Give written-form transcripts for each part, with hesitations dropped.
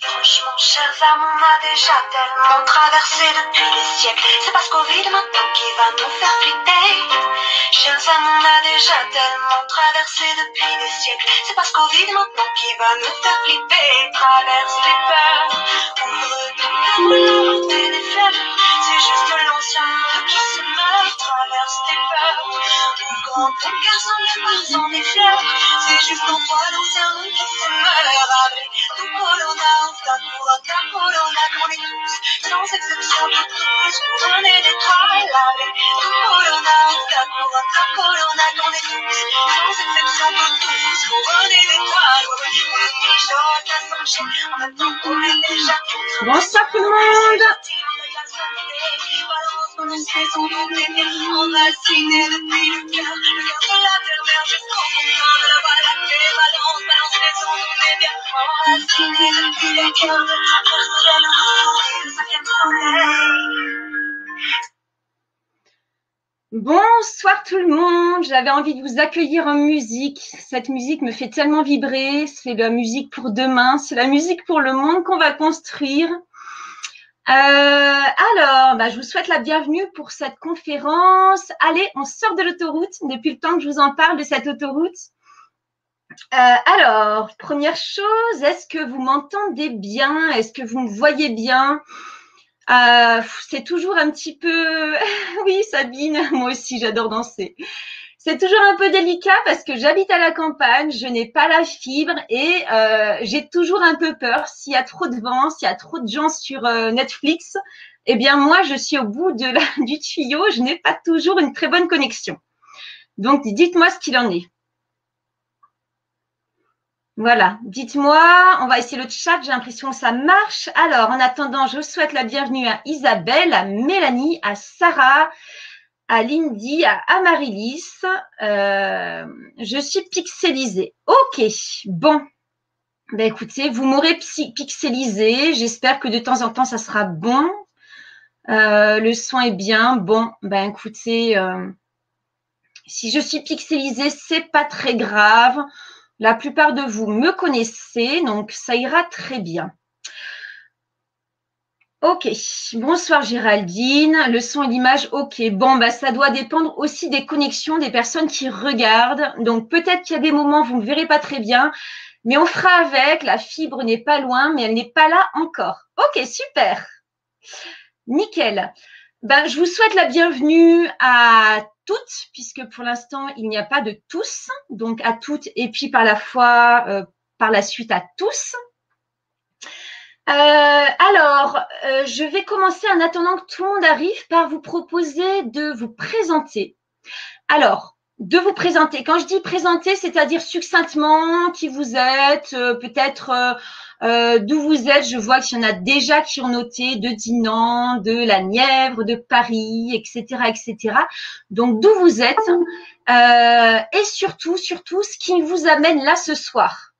Franchement, chers âmes, on a déjà tellement traversé depuis des siècles. C'est parce qu'au vide maintenant qui va nous faire flipper. Chers âmes, on a déjà tellement traversé depuis des siècles. C'est parce qu'au vide maintenant qui va nous faire flipper. Traverse les peurs, ouvre ton cœur, la montée des fleuves. C'est juste l'ancien monde qui se meurt. Traverse tes peurs, ouvre ton cœur sans les peurs, sans les fleurs. C'est juste en toi l'ancien monde qui se meurt. Avec tout corona, ta corona, qu'on est tous, sans exception de tous, couronnés d'étoiles. Avec tout corona, ta corona, qu'on est tous, sans exception de tous, couronnés d'étoiles. Le mijote à s'enchaîner, en même temps qu'on est déjà tous. Bonsoir tout le monde. On est saison de lumière, enraciné depuis le cœur de la terre jusqu'au fond de la voie lactée. Balance, balance les ondes, on est bien enraciné depuis le cœur de la ciel enfoncé, le cinquième soleil. Bonsoir tout le monde. J'avais envie de vous accueillir en musique. Cette musique me fait tellement vibrer. C'est la musique pour demain. C'est la musique pour le monde qu'on va construire. Je vous souhaite la bienvenue pour cette conférence. Allez, on sort de l'autoroute depuis le temps que je vous en parle de cette autoroute. Première chose, est-ce que vous m'entendez bien? Est-ce que vous me voyez bien? C'est toujours un petit peu… Oui, Sabine, moi aussi, j'adore danser. C'est toujours un peu délicat parce que j'habite à la campagne, je n'ai pas la fibre et j'ai toujours un peu peur. S'il y a trop de vent, s'il y a trop de gens sur Netflix, eh bien moi, je suis au bout du tuyau, je n'ai pas toujours une très bonne connexion. Donc, dites-moi ce qu'il en est. Voilà, dites-moi, on va essayer le chat, j'ai l'impression que ça marche. Alors, en attendant, je souhaite la bienvenue à Isabelle, à Mélanie, à Sarah, à Lindy, à Amarilis. Je suis pixelisée. Ok, bon. Ben écoutez, vous m'aurez pixelisée. J'espère que de temps en temps, ça sera bon. Le son est bien. Bon, ben écoutez, si je suis pixelisée, c'est pas très grave. La plupart de vous me connaissez, donc ça ira très bien. Ok, bonsoir Géraldine, le son et l'image, ok. Bon, bah, ça doit dépendre aussi des connexions des personnes qui regardent. Donc peut-être qu'il y a des moments où vous ne verrez pas très bien, mais on fera avec. La fibre n'est pas loin, mais elle n'est pas là encore. Ok, super. Nickel. Ben, je vous souhaite la bienvenue à toutes, puisque pour l'instant, il n'y a pas de tous. Donc à toutes et puis par la suite à tous. Je vais commencer en attendant que tout le monde arrive par vous proposer de vous présenter. Alors, de vous présenter. Quand je dis présenter, c'est-à-dire succinctement qui vous êtes, peut-être d'où vous êtes. Je vois qu'il y en a déjà qui ont noté de Dinan, de la Nièvre, de Paris, etc., etc. Donc, d'où vous êtes et surtout, ce qui vous amène là ce soir.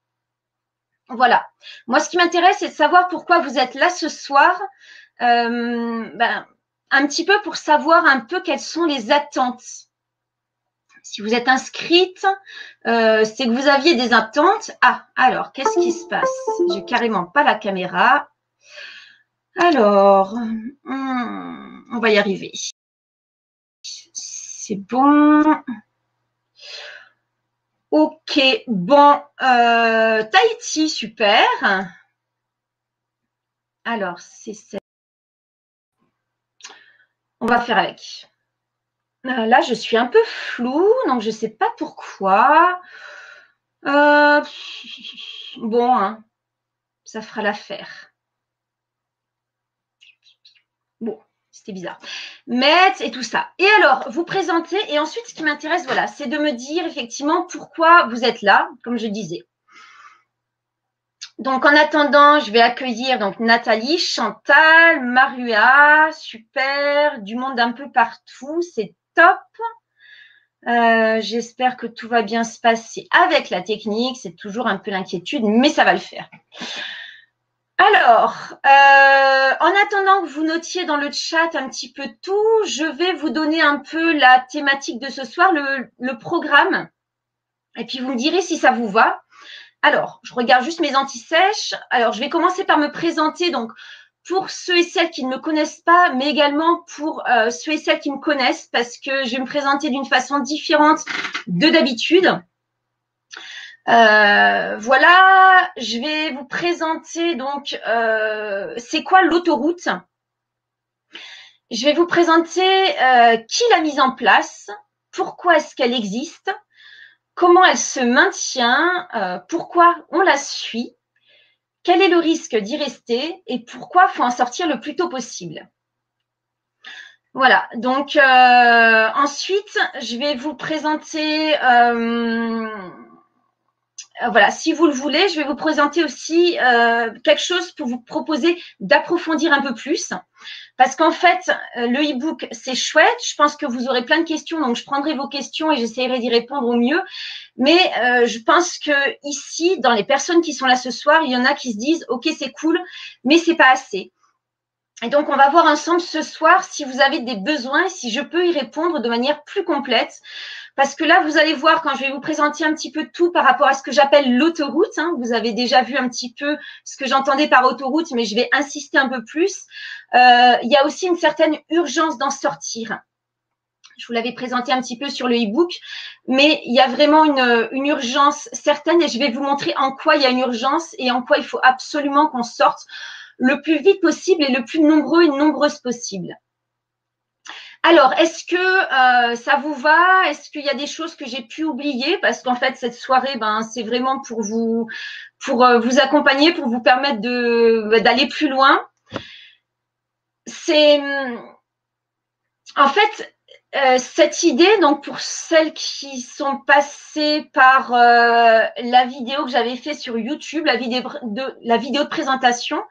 Voilà. Moi, ce qui m'intéresse, c'est de savoir pourquoi vous êtes là ce soir. Un petit peu pour savoir un peu quelles sont les attentes. Si vous êtes inscrite, c'est que vous aviez des attentes. Ah, alors, qu'est-ce qui se passe? J'ai carrément pas la caméra. Alors, on va y arriver. C'est bon. Ok, bon, Tahiti, super. Alors, c'est ça. On va faire avec. Là, je suis un peu floue, donc je ne sais pas pourquoi. Bon, hein, ça fera l'affaire. Bon, c'était bizarre. Metz et tout ça. Et alors, vous présentez, et ensuite, ce qui m'intéresse, voilà, c'est de me dire effectivement pourquoi vous êtes là, comme je disais. Donc, en attendant, je vais accueillir donc Nathalie, Chantal, Marua, super, du monde un peu partout, c'est top. J'espère que tout va bien se passer avec la technique. C'est toujours un peu l'inquiétude, mais ça va le faire. Alors, en attendant que vous notiez dans le chat un petit peu tout, je vais vous donner un peu la thématique de ce soir, le programme. Et puis, vous me direz si ça vous va. Alors, je regarde juste mes anti-sèches. Alors, je vais commencer par me présenter. Donc, pour ceux et celles qui ne me connaissent pas, mais également pour ceux et celles qui me connaissent, parce que je vais me présenter d'une façon différente de d'habitude. Voilà, je vais vous présenter donc c'est quoi l'autoroute. Je vais vous présenter qui l'a mise en place, pourquoi est-ce qu'elle existe, comment elle se maintient, pourquoi on la suit, quel est le risque d'y rester et pourquoi il faut en sortir le plus tôt possible. Voilà, donc ensuite, je vais vous présenter voilà, si vous le voulez, je vais vous présenter aussi quelque chose pour vous proposer d'approfondir un peu plus. Parce qu'en fait, le e-book, c'est chouette. Je pense que vous aurez plein de questions, donc je prendrai vos questions et j'essaierai d'y répondre au mieux. Mais je pense que ici, dans les personnes qui sont là ce soir, il y en a qui se disent « Ok, c'est cool, mais c'est pas assez ». Et donc, on va voir ensemble ce soir si vous avez des besoins, si je peux y répondre de manière plus complète. Parce que là, vous allez voir, quand je vais vous présenter un petit peu tout par rapport à ce que j'appelle l'autoroute, hein, vous avez déjà vu un petit peu ce que j'entendais par autoroute, mais je vais insister un peu plus. Il y a aussi une certaine urgence d'en sortir. Je vous l'avais présenté un petit peu sur le e-book, mais il y a vraiment une urgence certaine et je vais vous montrer en quoi il y a une urgence et en quoi il faut absolument qu'on sorte le plus vite possible et le plus nombreux et nombreuses possible. Alors, est-ce que ça vous va? Est-ce qu'il y a des choses que j'ai pu oublier? Parce qu'en fait, cette soirée, ben, c'est vraiment pour vous accompagner, pour vous permettre d'aller plus loin. C'est en fait cette idée, donc pour celles qui sont passées par la vidéo que j'avais fait sur YouTube, la vidéo de présentation.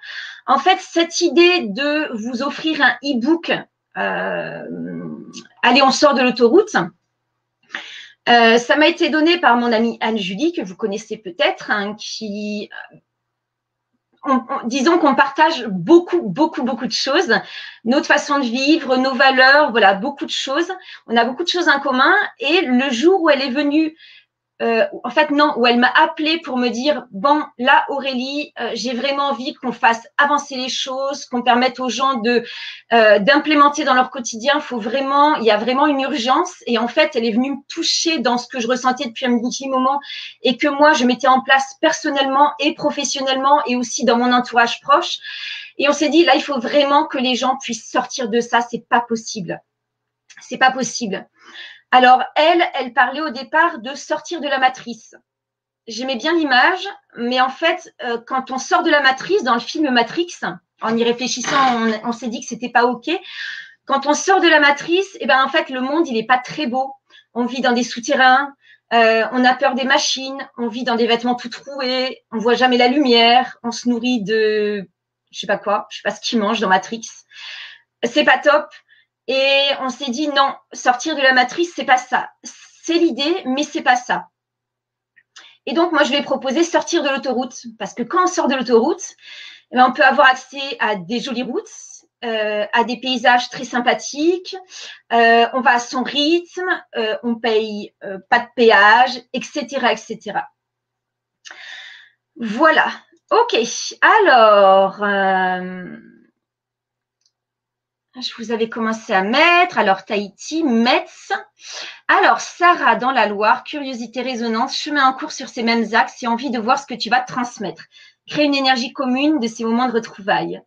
En fait, cette idée de vous offrir un e-book. Allez, on sort de l'autoroute. Ça m'a été donné par mon amie Anne-Julie, que vous connaissez peut-être, hein, qui, disons qu'on partage beaucoup de choses, notre façon de vivre, nos valeurs, voilà, beaucoup de choses. On a beaucoup de choses en commun. Et le jour où elle est venue, en fait, non, où elle m'a appelée pour me dire « Bon, là, Aurélie, j'ai vraiment envie qu'on fasse avancer les choses, qu'on permette aux gens d'implémenter dans leur quotidien. Il y a vraiment une urgence. » Et en fait, elle est venue me toucher dans ce que je ressentais depuis un petit moment et que moi, je mettais en place personnellement et professionnellement et aussi dans mon entourage proche. Et on s'est dit, là, il faut vraiment que les gens puissent sortir de ça. C'est pas possible. C'est pas possible. Alors, elle parlait au départ de sortir de la matrice. J'aimais bien l'image, mais en fait, quand on sort de la matrice, dans le film Matrix, en y réfléchissant, on s'est dit que c'était pas OK. Quand on sort de la matrice, eh ben, en fait, le monde, il est pas très beau. On vit dans des souterrains, on a peur des machines, on vit dans des vêtements tout troués, on voit jamais la lumière, on se nourrit de, je sais pas quoi, je sais pas ce qu'ils mangent dans Matrix. C'est pas top. Et on s'est dit non, sortir de la matrice, c'est pas ça. C'est l'idée, mais c'est pas ça. Et donc, moi, je vais proposer sortir de l'autoroute. Parce que quand on sort de l'autoroute, on peut avoir accès à des jolies routes, à des paysages très sympathiques. On va à son rythme, on paye pas de péage, etc., etc. Voilà. OK. Alors, je vous avais commencé à mettre. Alors, Tahiti, Metz. Alors, Sarah, dans la Loire, curiosité, résonance, chemin en cours sur ces mêmes axes et envie de voir ce que tu vas transmettre. Créer une énergie commune de ces moments de retrouvailles.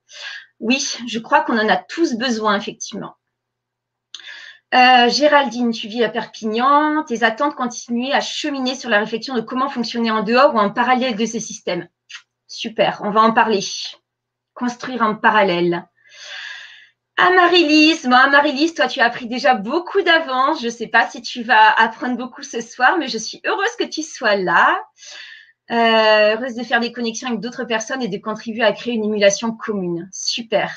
Oui, je crois qu'on en a tous besoin, effectivement. Géraldine, tu vis à Perpignan. Tes attentes continuent à cheminer sur la réflexion de comment fonctionner en dehors ou en parallèle de ces systèmes. Super, on va en parler. Construire en parallèle. Amaryllis, Amaryllis, toi, tu as appris déjà beaucoup d'avance. Je ne sais pas si tu vas apprendre beaucoup ce soir, mais je suis heureuse que tu sois là. Heureuse de faire des connexions avec d'autres personnes et de contribuer à créer une émulation commune. Super.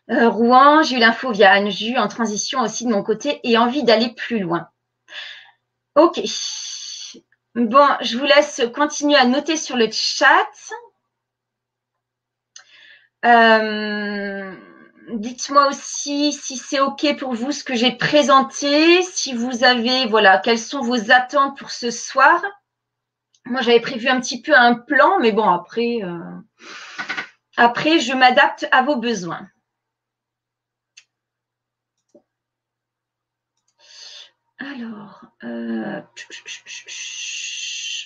Rouen, j'ai eu l'info via Anju, en transition aussi de mon côté et envie d'aller plus loin. Ok. Bon, je vous laisse continuer à noter sur le chat. Dites-moi aussi si c'est OK pour vous ce que j'ai présenté, si vous avez, voilà, quelles sont vos attentes pour ce soir. Moi, j'avais prévu un petit peu un plan, mais bon, après, je m'adapte à vos besoins. Alors,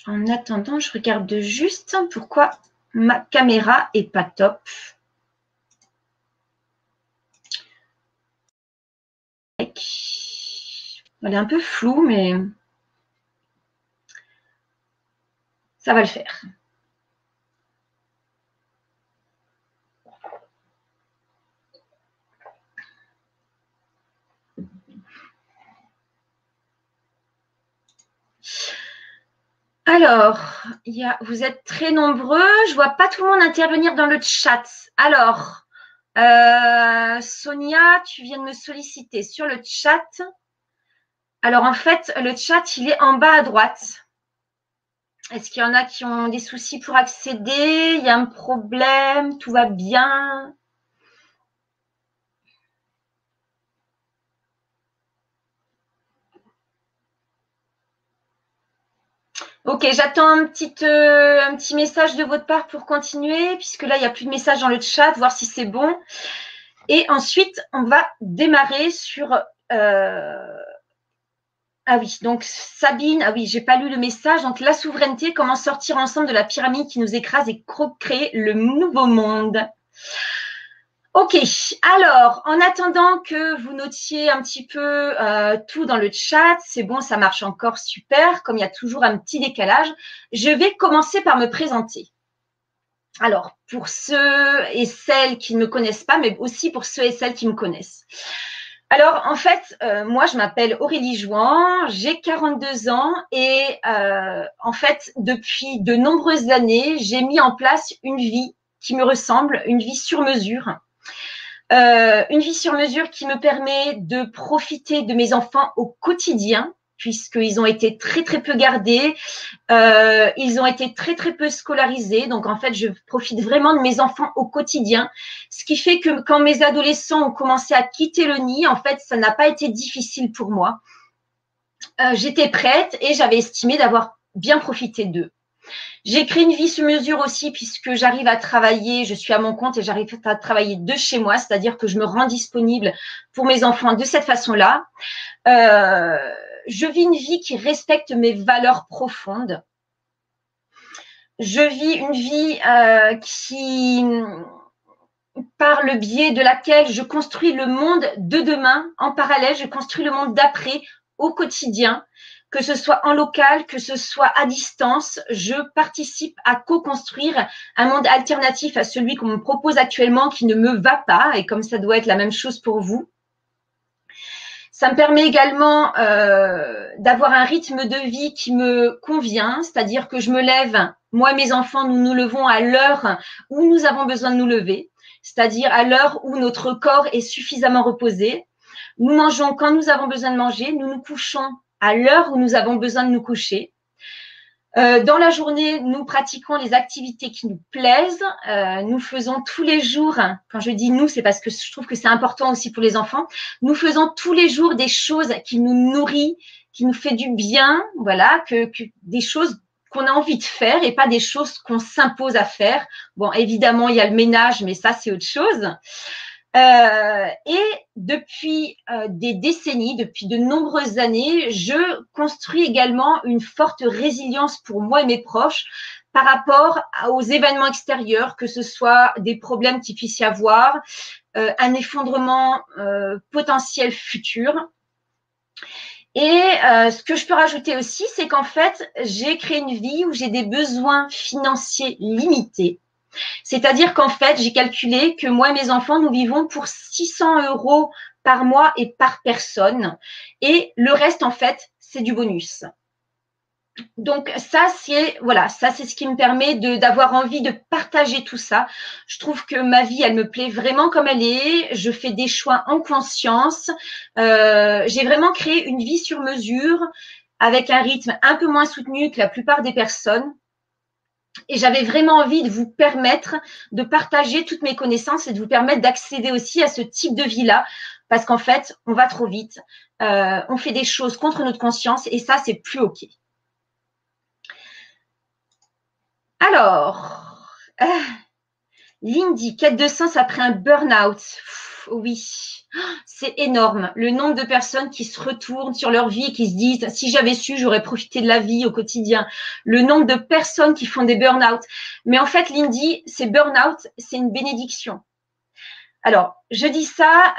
en attendant, je regarde juste pourquoi ma caméra est pas top. Elle est un peu floue, mais ça va le faire. Alors, vous êtes très nombreux. Je ne vois pas tout le monde intervenir dans le chat. Alors, Sonia, tu viens de me solliciter sur le chat. Alors, en fait, le chat, il est en bas à droite. Est-ce qu'il y en a qui ont des soucis pour accéder? Il y a un problème? Tout va bien? Ok, j'attends un petit message de votre part pour continuer, puisque là, il n'y a plus de message dans le chat, voir si c'est bon. Et ensuite, on va démarrer sur… Ah oui, donc Sabine, ah oui, j'ai pas lu le message. Donc la souveraineté, comment sortir ensemble de la pyramide qui nous écrase et créer le nouveau monde. Ok, alors en attendant que vous notiez un petit peu tout dans le chat, c'est bon, ça marche encore super, comme il y a toujours un petit décalage, je vais commencer par me présenter. Alors, pour ceux et celles qui ne me connaissent pas, mais aussi pour ceux et celles qui me connaissent. Alors, en fait, moi, je m'appelle Aurélie Jouan, j'ai 42 ans et en fait, depuis de nombreuses années, j'ai mis en place une vie qui me ressemble, une vie sur mesure. Une vie sur mesure qui me permet de profiter de mes enfants au quotidien, puisqu'ils ont été très, très peu gardés. Ils ont été très, très peu scolarisés. Donc, en fait, je profite vraiment de mes enfants au quotidien. Ce qui fait que quand mes adolescents ont commencé à quitter le nid, en fait, ça n'a pas été difficile pour moi. J'étais prête et j'avais estimé d'avoir bien profité d'eux. J'ai créé une vie sur mesure aussi puisque j'arrive à travailler, je suis à mon compte et j'arrive à travailler de chez moi, c'est-à-dire que je me rends disponible pour mes enfants de cette façon-là. Je vis une vie qui respecte mes valeurs profondes. Je vis une vie qui, par le biais de laquelle je construis le monde de demain, en parallèle, je construis le monde d'après au quotidien, que ce soit en local, que ce soit à distance, je participe à co-construire un monde alternatif à celui qu'on me propose actuellement qui ne me va pas, et comme ça doit être la même chose pour vous. Ça me permet également d'avoir un rythme de vie qui me convient, c'est-à-dire que je me lève, moi et mes enfants, nous nous levons à l'heure où nous avons besoin de nous lever, c'est-à-dire à l'heure où notre corps est suffisamment reposé. Nous mangeons quand nous avons besoin de manger, nous nous couchons à l'heure où nous avons besoin de nous coucher. Dans la journée, nous pratiquons les activités qui nous plaisent. Nous faisons tous les jours, quand je dis nous, c'est parce que je trouve que c'est important aussi pour les enfants, nous faisons tous les jours des choses qui nous nourrissent, qui nous fait du bien, voilà, que des choses qu'on a envie de faire et pas des choses qu'on s'impose à faire. Bon, évidemment, il y a le ménage, mais ça, c'est autre chose. Et depuis des décennies, depuis de nombreuses années, je construis également une forte résilience pour moi et mes proches par rapport aux événements extérieurs, que ce soit des problèmes qu'il puisse y avoir, un effondrement potentiel futur. Et ce que je peux rajouter aussi, c'est qu'en fait, j'ai créé une vie où j'ai des besoins financiers limités. C'est-à-dire qu'en fait, j'ai calculé que moi et mes enfants, nous vivons pour 600 € par mois et par personne. Et le reste, en fait, c'est du bonus. Donc ça, c'est voilà, ça c'est ce qui me permet d'avoir envie de partager tout ça. Je trouve que ma vie, elle me plaît vraiment comme elle est. Je fais des choix en conscience. J'ai vraiment créé une vie sur mesure avec un rythme un peu moins soutenu que la plupart des personnes. Et j'avais vraiment envie de vous permettre de partager toutes mes connaissances et de vous permettre d'accéder aussi à ce type de vie-là. Parce qu'en fait, on va trop vite. On fait des choses contre notre conscience et ça, c'est plus OK. Alors, Lindy, quête de sens après un burn-out. Oui, c'est énorme. Le nombre de personnes qui se retournent sur leur vie et qui se disent, si j'avais su, j'aurais profité de la vie au quotidien. Le nombre de personnes qui font des burn-out. Mais en fait, Lindy, ces burn-out, c'est une bénédiction. Alors, je dis ça,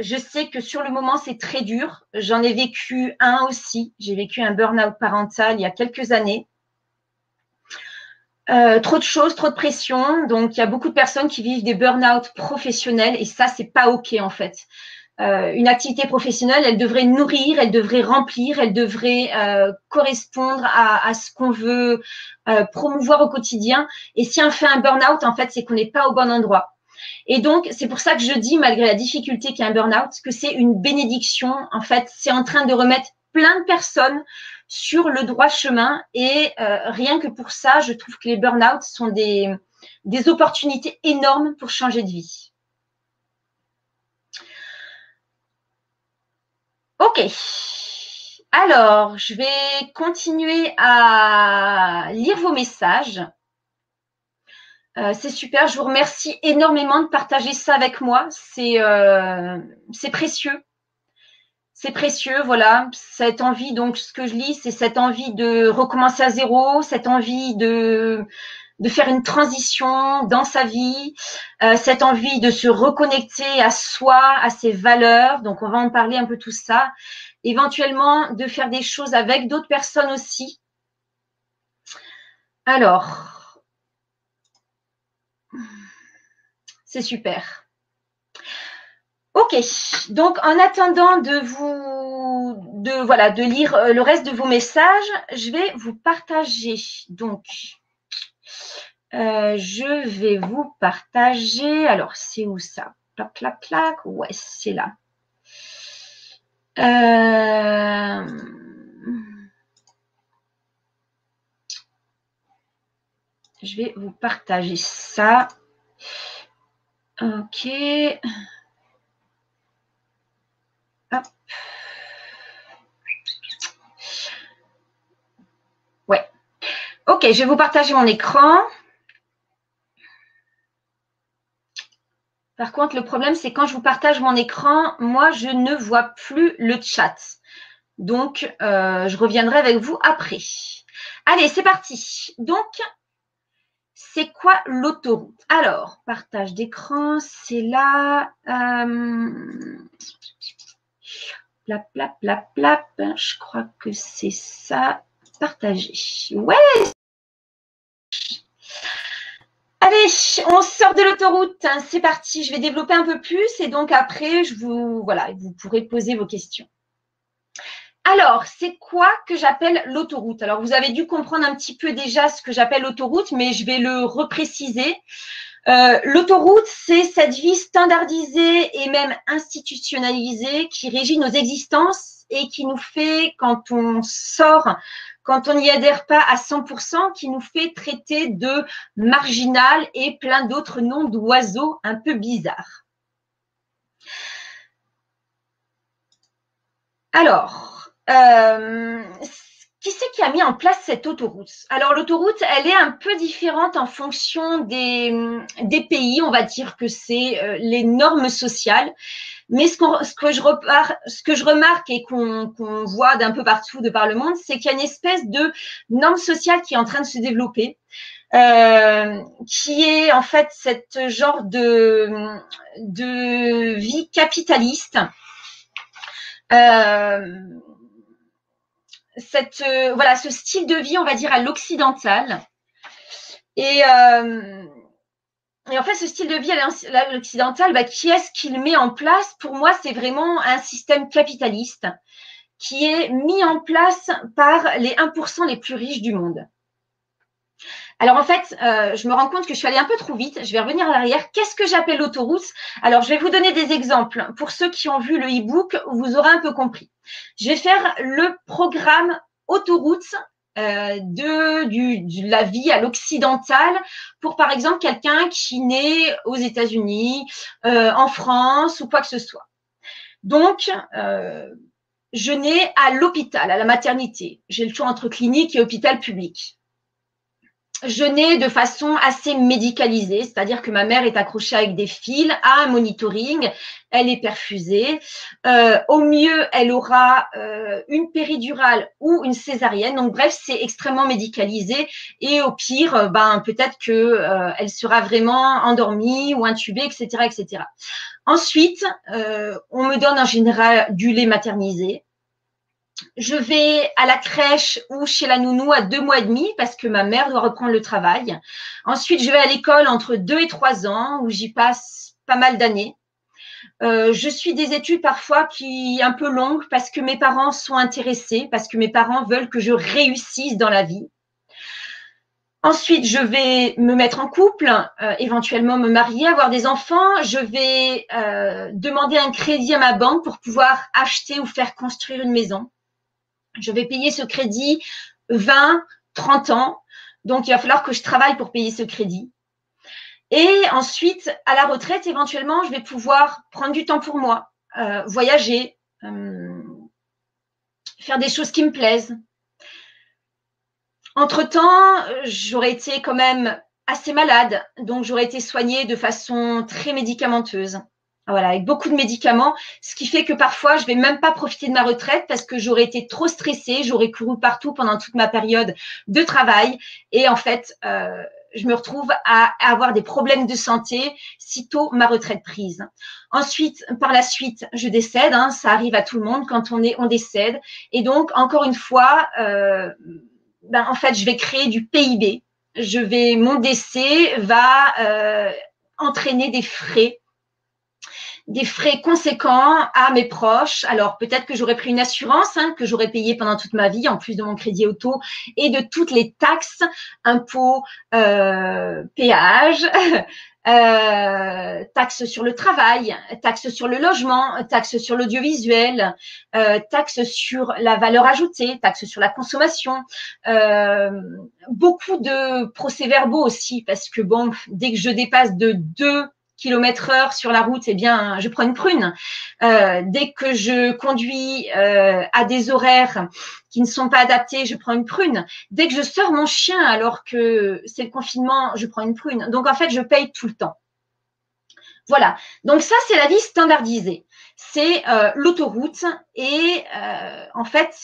je sais que sur le moment, c'est très dur. J'en ai vécu un aussi. J'ai vécu un burn-out parental il y a quelques années. Trop de choses, trop de pression. Donc, il y a beaucoup de personnes qui vivent des burn-out professionnels et ça, c'est pas OK en fait. Une activité professionnelle, elle devrait nourrir, elle devrait remplir, elle devrait correspondre à ce qu'on veut promouvoir au quotidien. Et si on fait un burn-out, en fait, c'est qu'on n'est pas au bon endroit. Et donc, c'est pour ça que je dis, malgré la difficulté qu'il y a un burn-out, que c'est une bénédiction. En fait, c'est en train de remettre plein de personnes sur le droit chemin. Et rien que pour ça, je trouve que les burn-out sont des opportunités énormes pour changer de vie. OK. Alors, je vais continuer à lire vos messages. C'est super, je vous remercie énormément de partager ça avec moi. C'est précieux. C'est précieux, voilà. Cette envie, donc ce que je lis, c'est cette envie de recommencer à zéro, cette envie de faire une transition dans sa vie, cette envie de se reconnecter à soi, à ses valeurs. Donc, on va en parler un peu tout ça. Éventuellement, de faire des choses avec d'autres personnes aussi. Alors, c'est super. OK. Donc, en attendant de lire le reste de vos messages, je vais vous partager. Donc, je vais vous partager. Alors, c'est où ça? Clac, clac, clac. Ouais, c'est là. Je vais vous partager ça. OK. Hop. Ouais. OK, je vais vous partager mon écran. Par contre, le problème, c'est quand je vous partage mon écran, moi, je ne vois plus le chat. Donc, je reviendrai avec vous après. Allez, c'est parti. Donc, c'est quoi l'autoroute? Alors, partage d'écran, c'est là. Plap, plap, plap, plap. Je crois que c'est ça. Partager. Ouais! Allez, on sort de l'autoroute. C'est parti. Je vais développer un peu plus et donc après, vous pourrez poser vos questions. Alors, c'est quoi que j'appelle l'autoroute? Alors, vous avez dû comprendre un petit peu déjà ce que j'appelle l'autoroute, mais je vais le repréciser. L'autoroute, c'est cette vie standardisée et même institutionnalisée qui régit nos existences et qui nous fait, quand on sort, quand on n'y adhère pas à 100%, qui nous fait traiter de marginal et plein d'autres noms d'oiseaux un peu bizarres. Alors, qui c'est qui a mis en place cette autoroute? Alors, l'autoroute, elle est un peu différente en fonction des pays. On va dire que c'est les normes sociales. Mais ce que je remarque et qu'on voit d'un peu partout de par le monde, c'est qu'il y a une espèce de norme sociale qui est en train de se développer, qui est en fait cette genre de vie capitaliste. Ce style de vie, on va dire, à l'occidental. Et en fait, ce style de vie à l'occidental, qui est-ce qu'il met en place? Pour moi, c'est vraiment un système capitaliste qui est mis en place par les 1% les plus riches du monde. Alors en fait, je me rends compte que je suis allée un peu trop vite. Je vais revenir à l'arrière. Qu'est-ce que j'appelle l'autoroute? Alors, je vais vous donner des exemples. Pour ceux qui ont vu le e-book, vous aurez un peu compris. Je vais faire le programme autoroute de la vie à l'occidental pour, par exemple, quelqu'un qui naît aux États-Unis, en France ou quoi que ce soit. Donc, je nais à l'hôpital, à la maternité. J'ai le choix entre clinique et hôpital public. Je nais de façon assez médicalisée, c'est-à-dire que ma mère est accrochée avec des fils à un monitoring, elle est perfusée. Au mieux, elle aura une péridurale ou une césarienne. Donc bref, c'est extrêmement médicalisé. Et au pire, peut-être que elle sera vraiment endormie ou intubée, etc., etc. Ensuite, on me donne en général du lait maternisé. Je vais à la crèche ou chez la nounou à 2 mois et demi parce que ma mère doit reprendre le travail. Ensuite, je vais à l'école entre 2 et 3 ans où j'y passe pas mal d'années. Je suis des études parfois un peu longues parce que mes parents sont intéressés, parce que mes parents veulent que je réussisse dans la vie. Ensuite, je vais me mettre en couple, éventuellement me marier, avoir des enfants. Je vais demander un crédit à ma banque pour pouvoir acheter ou faire construire une maison. Je vais payer ce crédit 20, 30 ans. Donc, il va falloir que je travaille pour payer ce crédit. Et ensuite, à la retraite, éventuellement, je vais pouvoir prendre du temps pour moi, voyager, faire des choses qui me plaisent. Entre-temps, j'aurais été quand même assez malade, donc j'aurais été soignée de façon très médicamenteuse. Voilà, avec beaucoup de médicaments, ce qui fait que parfois, je ne vais même pas profiter de ma retraite parce que j'aurais été trop stressée, j'aurais couru partout pendant toute ma période de travail et en fait, je me retrouve à avoir des problèmes de santé sitôt ma retraite prise. Ensuite, par la suite, je décède, ça arrive à tout le monde quand on décède et donc, encore une fois, en fait, je vais créer du PIB. Mon décès va entraîner des frais conséquents à mes proches. Alors, peut-être que j'aurais pris une assurance que j'aurais payée pendant toute ma vie, en plus de mon crédit auto et de toutes les taxes, impôts, péages, taxes sur le travail, taxes sur le logement, taxes sur l'audiovisuel, taxes sur la valeur ajoutée, taxes sur la consommation, beaucoup de procès-verbaux aussi, parce que bon, dès que je dépasse de 2 km/h sur la route, eh bien, je prends une prune. Dès que je conduis à des horaires qui ne sont pas adaptés, je prends une prune. Dès que je sors mon chien alors que c'est le confinement, je prends une prune. Donc, en fait, je paye tout le temps. Voilà. Donc, ça, c'est la vie standardisée. C'est l'autoroute et en fait,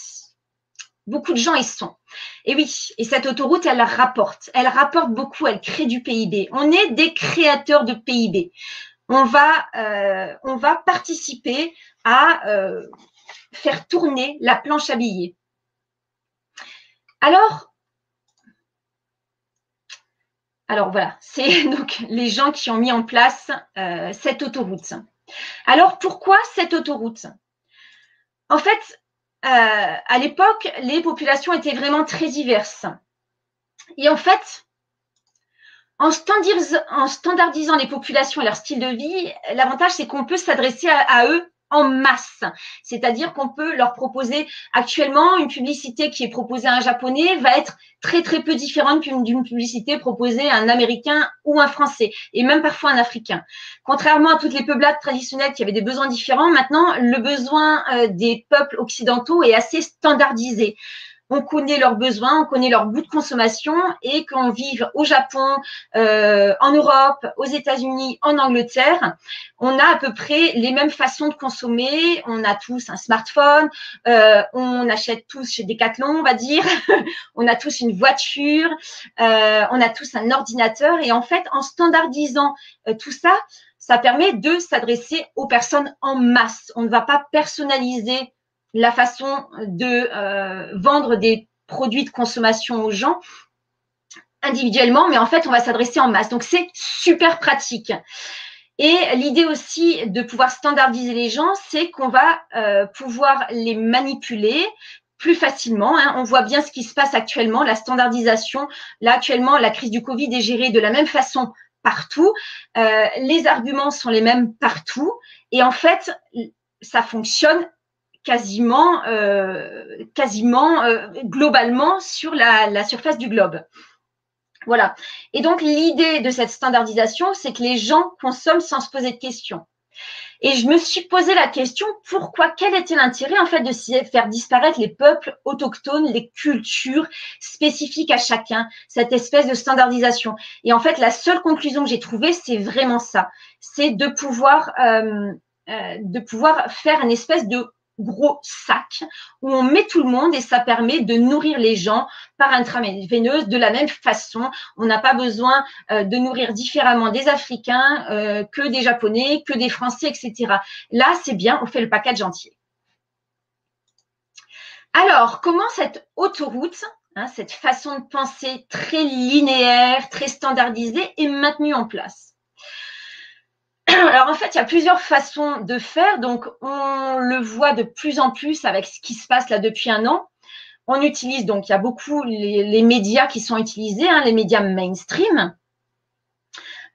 beaucoup de gens y sont. Et oui, et cette autoroute, elle rapporte beaucoup, elle crée du PIB. On est des créateurs de PIB. On va participer à faire tourner la planche à billets. Alors voilà, c'est donc les gens qui ont mis en place cette autoroute. Alors pourquoi cette autoroute? En fait, à l'époque, les populations étaient vraiment très diverses. Et en fait, en standardisant les populations et leur style de vie, l'avantage, c'est qu'on peut s'adresser à eux en masse. C'est-à-dire qu'on peut leur proposer actuellement une publicité qui est proposée à un Japonais va être très, très peu différente d'une publicité proposée à un Américain ou un Français, et même parfois un Africain. Contrairement à toutes les peuplades traditionnelles qui avaient des besoins différents, maintenant, le besoin des peuples occidentaux est assez standardisé. On connaît leurs besoins, on connaît leurs goûts de consommation et qu'on vive au Japon, en Europe, aux États-Unis, en Angleterre, on a à peu près les mêmes façons de consommer. On a tous un smartphone, on achète tous chez Decathlon, on va dire. On a tous une voiture, on a tous un ordinateur. Et en fait, en standardisant tout ça, ça permet de s'adresser aux personnes en masse. On ne va pas personnaliser la façon de vendre des produits de consommation aux gens individuellement, mais en fait, on va s'adresser en masse. Donc, c'est super pratique. Et l'idée aussi de pouvoir standardiser les gens, c'est qu'on va pouvoir les manipuler plus facilement. Hein. On voit bien ce qui se passe actuellement, la standardisation. Là, actuellement, la crise du Covid est gérée de la même façon partout. Les arguments sont les mêmes partout. Et en fait, ça fonctionne quasiment globalement sur la surface du globe. Voilà. Et donc, l'idée de cette standardisation, c'est que les gens consomment sans se poser de questions. Et je me suis posé la question, pourquoi, quel était l'intérêt en fait de faire disparaître les peuples autochtones, les cultures spécifiques à chacun, cette espèce de standardisation. Et en fait, la seule conclusion que j'ai trouvée, c'est vraiment ça, c'est de pouvoir faire une espèce de gros sac où on met tout le monde et ça permet de nourrir les gens par intraveineuse de la même façon. On n'a pas besoin de nourrir différemment des Africains que des Japonais, que des Français, etc. Là, c'est bien, on fait le package entier. Alors, comment cette autoroute, hein, cette façon de penser très linéaire, très standardisée est maintenue en place? Alors en fait, il y a plusieurs façons de faire. Donc, on le voit de plus en plus avec ce qui se passe là depuis un an. On utilise, donc il y a beaucoup les médias qui sont utilisés, hein, les médias mainstream.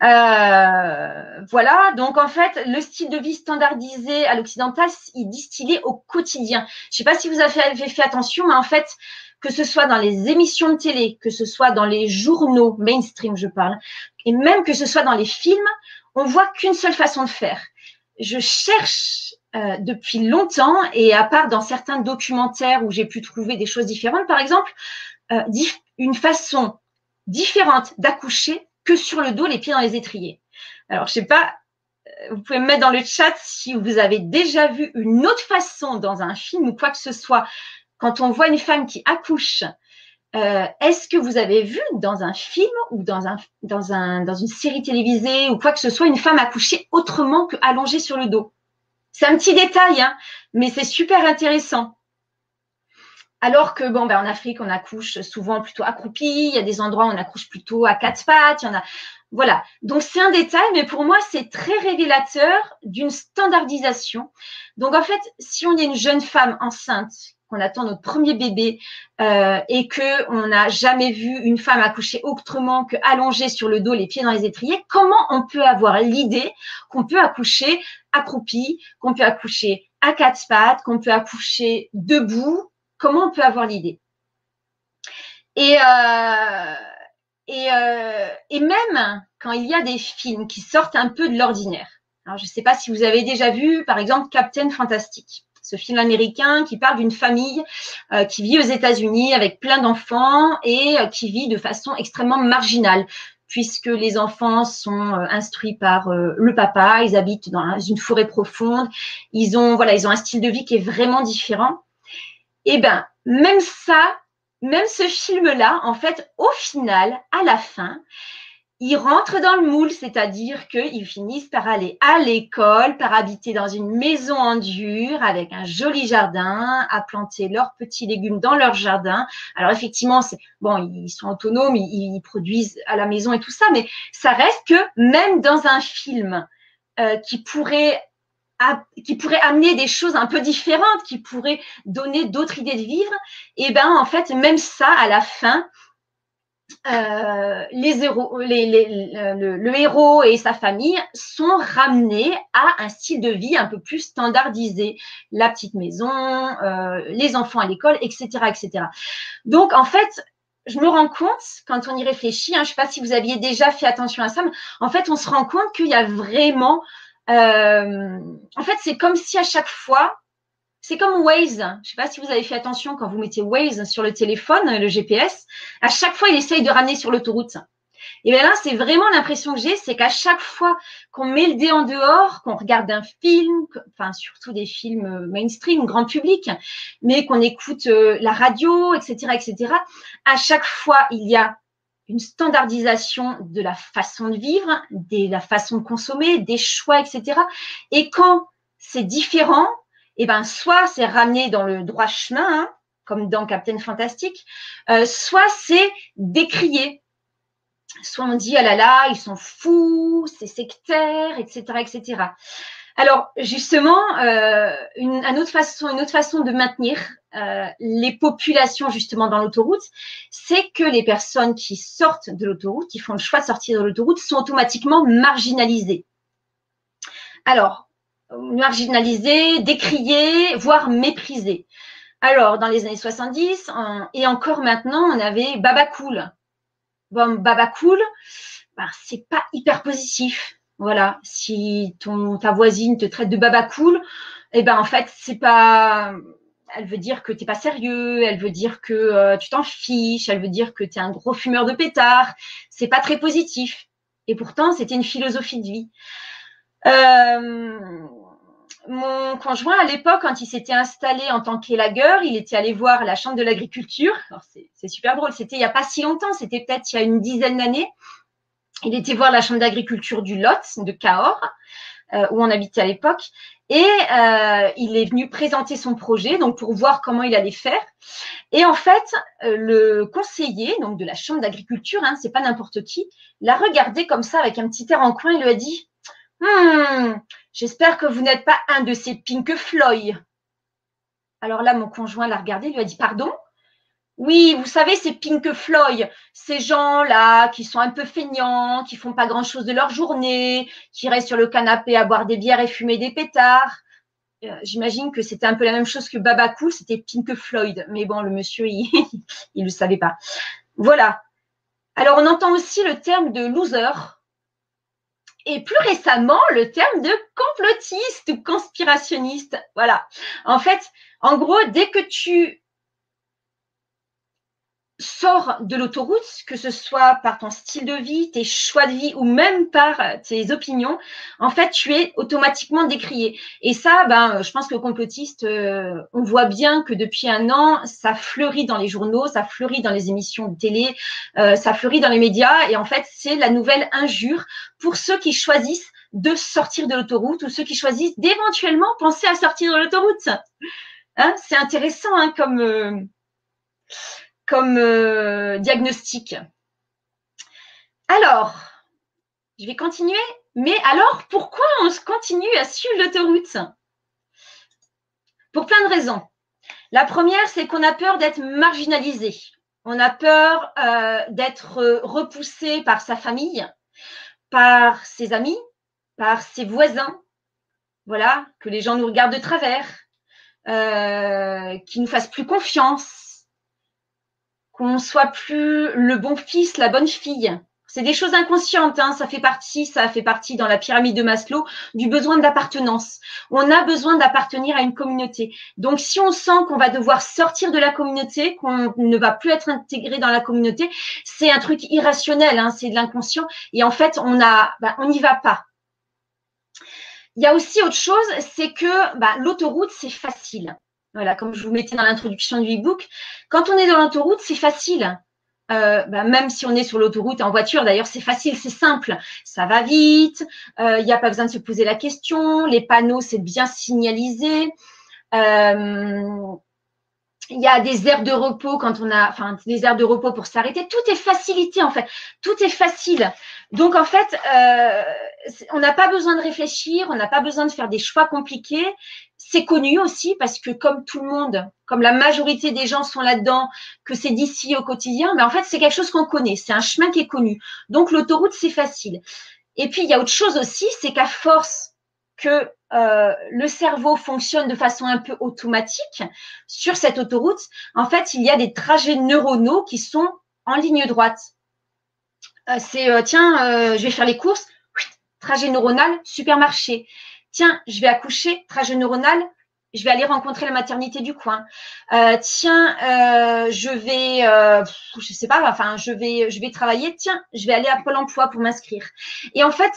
Voilà, donc en fait, le style de vie standardisé à l'occidental, il est distillé au quotidien. Je ne sais pas si vous avez fait attention, mais en fait, que ce soit dans les émissions de télé, que ce soit dans les journaux mainstream, je parle, et même que ce soit dans les films, on voit qu'une seule façon de faire. Je cherche depuis longtemps, et à part dans certains documentaires où j'ai pu trouver des choses différentes, par exemple, une façon différente d'accoucher que sur le dos, les pieds dans les étriers. Alors, je ne sais pas, vous pouvez me mettre dans le chat si vous avez déjà vu une autre façon dans un film ou quoi que ce soit. Quand on voit une femme qui accouche, est-ce que vous avez vu dans un film ou dans une série télévisée ou quoi que ce soit une femme accoucher autrement qu'allongée sur le dos? C'est un petit détail, hein, mais c'est super intéressant. Alors que, bon, en Afrique, on accouche souvent plutôt accroupi. Il y a des endroits où on accouche plutôt à quatre pattes. Il y en a, voilà. Donc, c'est un détail, mais pour moi, c'est très révélateur d'une standardisation. Donc, en fait, si on est une jeune femme enceinte, qu'on attend notre premier bébé et qu'on n'a jamais vu une femme accoucher autrement qu'allongée sur le dos, les pieds dans les étriers, comment on peut avoir l'idée qu'on peut accoucher accroupi, qu'on peut accoucher à quatre pattes, qu'on peut accoucher debout? Comment on peut avoir l'idée? Et même quand il y a des films qui sortent un peu de l'ordinaire. Alors, je ne sais pas si vous avez déjà vu, par exemple, Captain Fantastic, ce film américain qui parle d'une famille qui vit aux États-Unis avec plein d'enfants et qui vit de façon extrêmement marginale, puisque les enfants sont instruits par le papa, ils habitent dans une forêt profonde, ils ont un style de vie qui est vraiment différent. Eh bien, même ce film-là, en fait, au final, à la fin, ils rentrent dans le moule, c'est-à-dire qu'ils finissent par aller à l'école, par habiter dans une maison en dur avec un joli jardin, à planter leurs petits légumes dans leur jardin. Alors effectivement, ils sont autonomes, ils produisent à la maison et tout ça, mais ça reste que même dans un film qui pourrait amener des choses un peu différentes, qui pourraient donner d'autres idées de vivre, et en fait, même ça, à la fin, le héros et sa famille sont ramenés à un style de vie un peu plus standardisé. La petite maison, les enfants à l'école, etc., etc. Donc, en fait, je me rends compte, quand on y réfléchit, je ne sais pas si vous aviez déjà fait attention à ça, mais en fait, on se rend compte qu'il y a vraiment en fait, c'est comme si à chaque fois, c'est comme Waze. Je ne sais pas si vous avez fait attention quand vous mettez Waze sur le téléphone, le GPS. À chaque fois, il essaye de ramener sur l'autoroute. Et bien là, c'est vraiment l'impression que j'ai, c'est qu'à chaque fois qu'on met le dé en dehors, qu'on regarde un film, enfin surtout des films mainstream, grand public, mais qu'on écoute la radio, etc., etc., à chaque fois, il y a une standardisation de la façon de vivre, de la façon de consommer, des choix, etc. Et quand c'est différent, soit c'est ramené dans le droit chemin, comme dans Captain Fantastic, soit c'est décrié. soit on dit, ah là là, ils sont fous, c'est sectaire, etc., etc. Alors, justement, une autre façon de maintenir les populations, justement, dans l'autoroute, c'est que les personnes qui sortent de l'autoroute, qui font le choix de sortir de l'autoroute, sont automatiquement marginalisées. Alors, marginalisées, décriées, voire méprisées. Alors, dans les années 70, et encore maintenant, on avait Baba Cool. Bon, Baba Cool, ben, c'est pas hyper positif. Voilà, si ta voisine te traite de Baba Cool, eh ben en fait, c'est pas. Elle veut dire que t'es pas sérieux, elle veut dire que tu t'en fiches, elle veut dire que tu es un gros fumeur de pétard. C'est pas très positif. Et pourtant, c'était une philosophie de vie. Mon conjoint, à l'époque, quand il s'était installé en tant qu'élagueur, il était allé voir la Chambre de l'agriculture. Alors, c'est super drôle. C'était il n'y a pas si longtemps. C'était peut-être il y a une dizaine d'années. Il était voir la Chambre d'agriculture du Lot, de Cahors, où on habitait à l'époque. Et il est venu présenter son projet, donc pour voir comment il allait faire. Et en fait, le conseiller, donc de la Chambre d'agriculture, hein, c'est pas n'importe qui, l'a regardé comme ça avec un petit air en coin et lui a dit j'espère que vous n'êtes pas un de ces Pink Floyd. Alors là, mon conjoint l'a regardé, lui a dit pardon. Oui, vous savez, ces Pink Floyd, ces gens-là qui sont un peu feignants, qui font pas grand-chose de leur journée, qui restent sur le canapé à boire des bières et fumer des pétards. J'imagine que c'était un peu la même chose que Baba Cool, c'était Pink Floyd. Mais bon, le monsieur, il le savait pas. Voilà. Alors, on entend aussi le terme de loser. Et plus récemment, le terme de complotiste ou conspirationniste. Voilà. En fait, en gros, dès que tu sors de l'autoroute, que ce soit par ton style de vie, tes choix de vie ou même par tes opinions, en fait, tu es automatiquement décrié. Et ça, je pense que complotiste, on voit bien que depuis un an, ça fleurit dans les journaux, ça fleurit dans les émissions de télé, ça fleurit dans les médias. Et en fait, c'est la nouvelle injure pour ceux qui choisissent de sortir de l'autoroute ou ceux qui choisissent d'éventuellement penser à sortir de l'autoroute. Hein, c'est intéressant hein, comme diagnostic. Alors, je vais continuer. Mais alors, pourquoi on continue à suivre l'autoroute? Pour plein de raisons. La première, c'est qu'on a peur d'être marginalisé. On a peur d'être repoussé par sa famille, par ses amis, par ses voisins. Voilà, que les gens nous regardent de travers, qu'ils nous fassent plus confiance, qu'on soit plus le bon fils, la bonne fille. C'est des choses inconscientes, hein, ça fait partie dans la pyramide de Maslow du besoin d'appartenance. On a besoin d'appartenir à une communauté. Donc, si on sent qu'on va devoir sortir de la communauté, qu'on ne va plus être intégré dans la communauté, c'est un truc irrationnel, hein, c'est de l'inconscient. Et en fait, on n'y va pas. Il y a aussi autre chose, c'est que l'autoroute, c'est facile. Voilà, comme je vous mettais dans l'introduction du e-book, quand on est dans l'autoroute, c'est facile. Même si on est sur l'autoroute en voiture, d'ailleurs, c'est facile, c'est simple. Ça va vite, il n'y a pas besoin de se poser la question. Les panneaux, c'est bien signalisé. Il y a des aires de repos des aires de repos pour s'arrêter. Tout est facilité, en fait. Tout est facile. Donc, en fait, on n'a pas besoin de réfléchir, on n'a pas besoin de faire des choix compliqués. C'est connu aussi parce que comme tout le monde, comme la majorité des gens sont là-dedans, que c'est d'ici au quotidien, mais en fait, c'est quelque chose qu'on connaît. C'est un chemin qui est connu. Donc, l'autoroute, c'est facile. Et puis, il y a autre chose aussi, c'est qu'à force que le cerveau fonctionne de façon un peu automatique sur cette autoroute, en fait, il y a des trajets neuronaux qui sont en ligne droite. Je vais faire les courses, trajet neuronal, supermarché. Tiens, je vais accoucher, trajet neuronal, je vais aller rencontrer la maternité du coin. Je vais travailler. Tiens, je vais aller à Pôle emploi pour m'inscrire. Et en fait,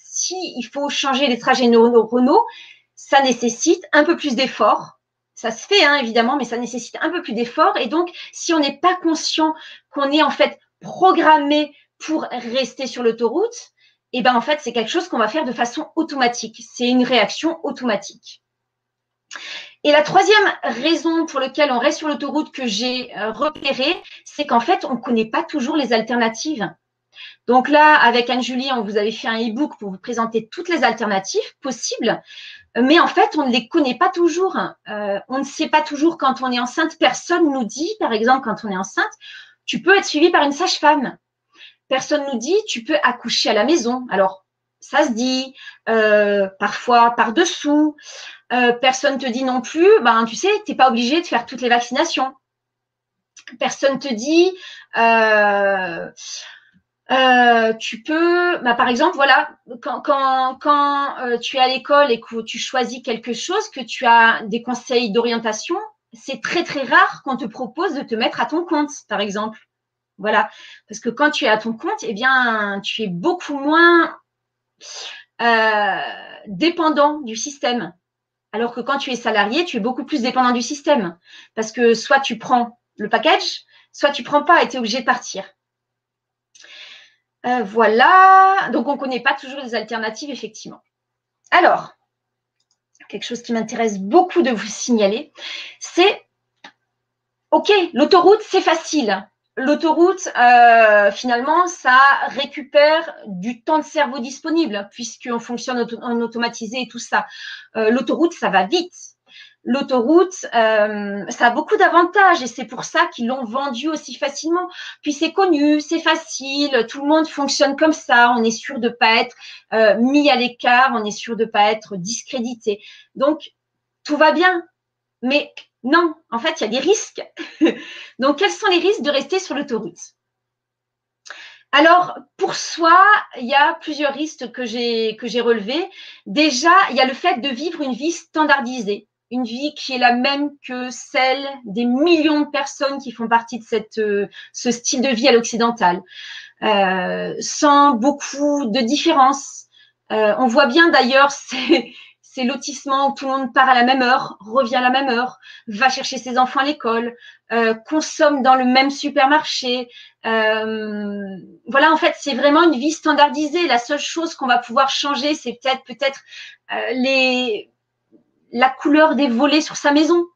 si il faut changer les trajets neuronaux, ça nécessite un peu plus d'efforts. Ça se fait, hein, évidemment, mais ça nécessite un peu plus d'efforts. Et donc, si on n'est pas conscient qu'on est en fait programmé pour rester sur l'autoroute, et en fait, c'est quelque chose qu'on va faire de façon automatique. C'est une réaction automatique. Et la troisième raison pour laquelle on reste sur l'autoroute que j'ai repérée, c'est qu'en fait, on ne connaît pas toujours les alternatives. Donc là, avec Anne-Julie, on vous avait fait un e-book pour vous présenter toutes les alternatives possibles. Mais en fait, on ne les connaît pas toujours. On ne sait pas toujours quand on est enceinte. Personne nous dit, par exemple, quand on est enceinte, tu peux être suivi par une sage-femme. Personne nous dit, tu peux accoucher à la maison. Alors, ça se dit, parfois par-dessous. Personne te dit non plus, ben, tu sais, tu n'es pas obligé de faire toutes les vaccinations. Personne te dit, tu peux, bah, par exemple, voilà, quand tu es à l'école et que tu choisis quelque chose, que tu as des conseils d'orientation, c'est très très rare qu'on te propose de te mettre à ton compte, par exemple. Voilà, parce que quand tu es à ton compte, eh bien, tu es beaucoup moins dépendant du système. Alors que quand tu es salarié, tu es beaucoup plus dépendant du système. Parce que soit tu prends le package, soit tu ne prends pas et tu es obligé de partir. Voilà, donc on ne connaît pas toujours les alternatives, effectivement. Alors, quelque chose qui m'intéresse beaucoup de vous signaler, c'est, ok, l'autoroute, c'est facile. L'autoroute, finalement, ça récupère du temps de cerveau disponible, puisqu'on fonctionne en automatisé et tout ça. L'autoroute, ça va vite. L'autoroute, ça a beaucoup d'avantages et c'est pour ça qu'ils l'ont vendu aussi facilement. Puis c'est connu, c'est facile, tout le monde fonctionne comme ça. On est sûr de ne pas être mis à l'écart, on est sûr de ne pas être discrédité. Donc, tout va bien. Mais non, en fait, il y a des risques. Donc, quels sont les risques de rester sur l'autoroute? Alors, pour soi, il y a plusieurs risques que j'ai relevés. Déjà, il y a le fait de vivre une vie standardisée, une vie qui est la même que celle des millions de personnes qui font partie de ce style de vie à l'occidental, sans beaucoup de différences. On voit bien d'ailleurs ces lotissements où tout le monde part à la même heure, revient à la même heure, va chercher ses enfants à l'école, consomme dans le même supermarché. Voilà, en fait, c'est vraiment une vie standardisée. La seule chose qu'on va pouvoir changer, c'est peut-être la couleur des volets sur sa maison.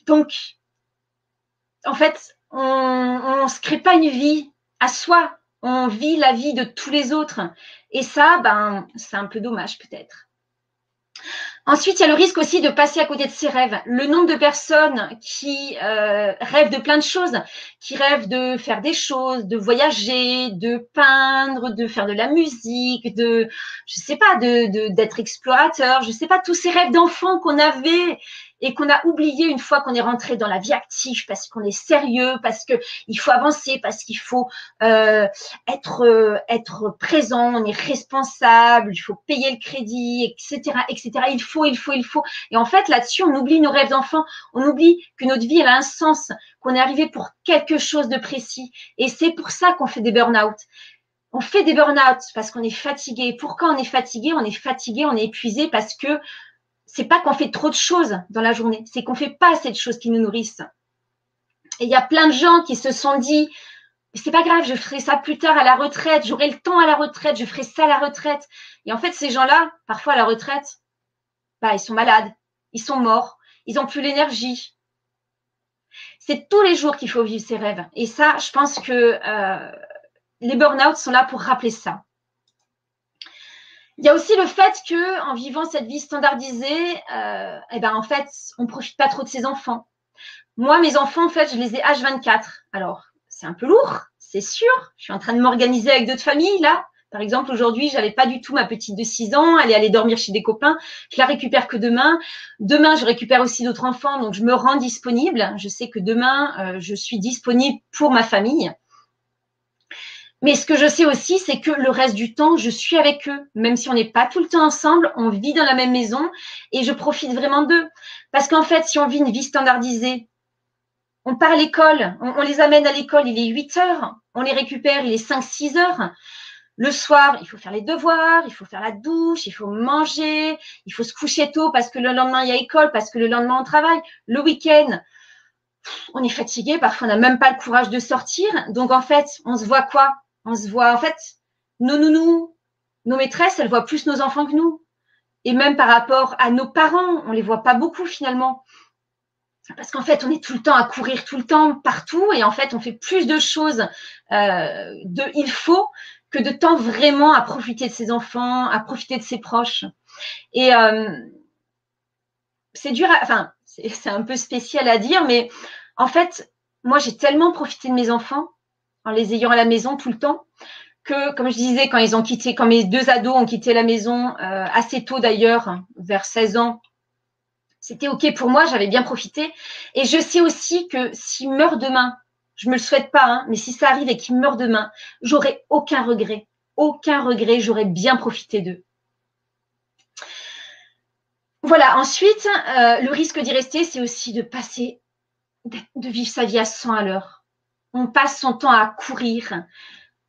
Donc, en fait, on ne se crée pas une vie à soi. On vit la vie de tous les autres. Et ça, ben, c'est un peu dommage peut-être. Ensuite, il y a le risque aussi de passer à côté de ses rêves. Le nombre de personnes qui rêvent de plein de choses, qui rêvent de faire des choses, de voyager, de peindre, de faire de la musique, je sais pas, d'être explorateur, je sais pas, tous ces rêves d'enfants qu'on avait et qu'on a oublié une fois qu'on est rentré dans la vie active parce qu'on est sérieux, parce qu'il faut avancer, parce qu'il faut être présent, on est responsable, il faut payer le crédit, etc., etc. Il faut. Et en fait, là-dessus, on oublie nos rêves d'enfant, on oublie que notre vie, elle a un sens, qu'on est arrivé pour quelque chose de précis. Et c'est pour ça qu'on fait des burn-out. On fait des burn-out parce qu'on est fatigué. Pourquoi on est fatigué? On est fatigué, on est épuisé parce que c'est pas qu'on fait trop de choses dans la journée, c'est qu'on fait pas assez de choses qui nous nourrissent. Et il y a plein de gens qui se sont dit, c'est pas grave, je ferai ça plus tard à la retraite, j'aurai le temps à la retraite, je ferai ça à la retraite. Et en fait, ces gens-là, parfois à la retraite, bah, ils sont malades, ils sont morts, ils n'ont plus l'énergie. C'est tous les jours qu'il faut vivre ses rêves. Et ça, je pense que les burn-out sont là pour rappeler ça. Il y a aussi le fait qu'en vivant cette vie standardisée, en fait, on ne profite pas trop de ses enfants. Moi, mes enfants, en fait, je les ai H24. Alors, c'est un peu lourd, c'est sûr. Je suis en train de m'organiser avec d'autres familles, là. Par exemple, aujourd'hui, je n'avais pas du tout ma petite de 6 ans. Elle est allée dormir chez des copains. Je la récupère que demain. Demain, je récupère aussi d'autres enfants. Donc, je me rends disponible. Je sais que demain, je suis disponible pour ma famille. Mais ce que je sais aussi, c'est que le reste du temps, je suis avec eux. Même si on n'est pas tout le temps ensemble, on vit dans la même maison et je profite vraiment d'eux. Parce qu'en fait, si on vit une vie standardisée, on part à l'école, on les amène à l'école, il est 8 heures, on les récupère, il est 5-6 heures. Le soir, il faut faire les devoirs, il faut faire la douche, il faut manger, il faut se coucher tôt parce que le lendemain, il y a école, parce que le lendemain, on travaille. Le week-end, on est fatigué, parfois, on n'a même pas le courage de sortir. Donc, en fait, on se voit quoi? On se voit, en fait, nos nounous, nos maîtresses, elles voient plus nos enfants que nous. et même par rapport à nos parents, on ne les voit pas beaucoup finalement. Parce qu'en fait, on est tout le temps à courir tout le temps, partout, et en fait, on fait plus de choses il faut que de temps vraiment à profiter de ses enfants, à profiter de ses proches. Et c'est dur, enfin, c'est un peu spécial à dire, mais en fait, moi, j'ai tellement profité de mes enfants en les ayant à la maison tout le temps que, comme je disais, quand mes 2 ados ont quitté la maison, assez tôt d'ailleurs, vers 16 ans, c'était OK pour moi, j'avais bien profité. Et je sais aussi que s'ils meurent demain, je ne me le souhaite pas, hein, mais si ça arrive et qu'ils meurent demain, j'aurai aucun regret. Aucun regret, j'aurais bien profité d'eux. Voilà, ensuite, le risque d'y rester, c'est aussi de vivre sa vie à 100 à l'heure. On passe son temps à courir.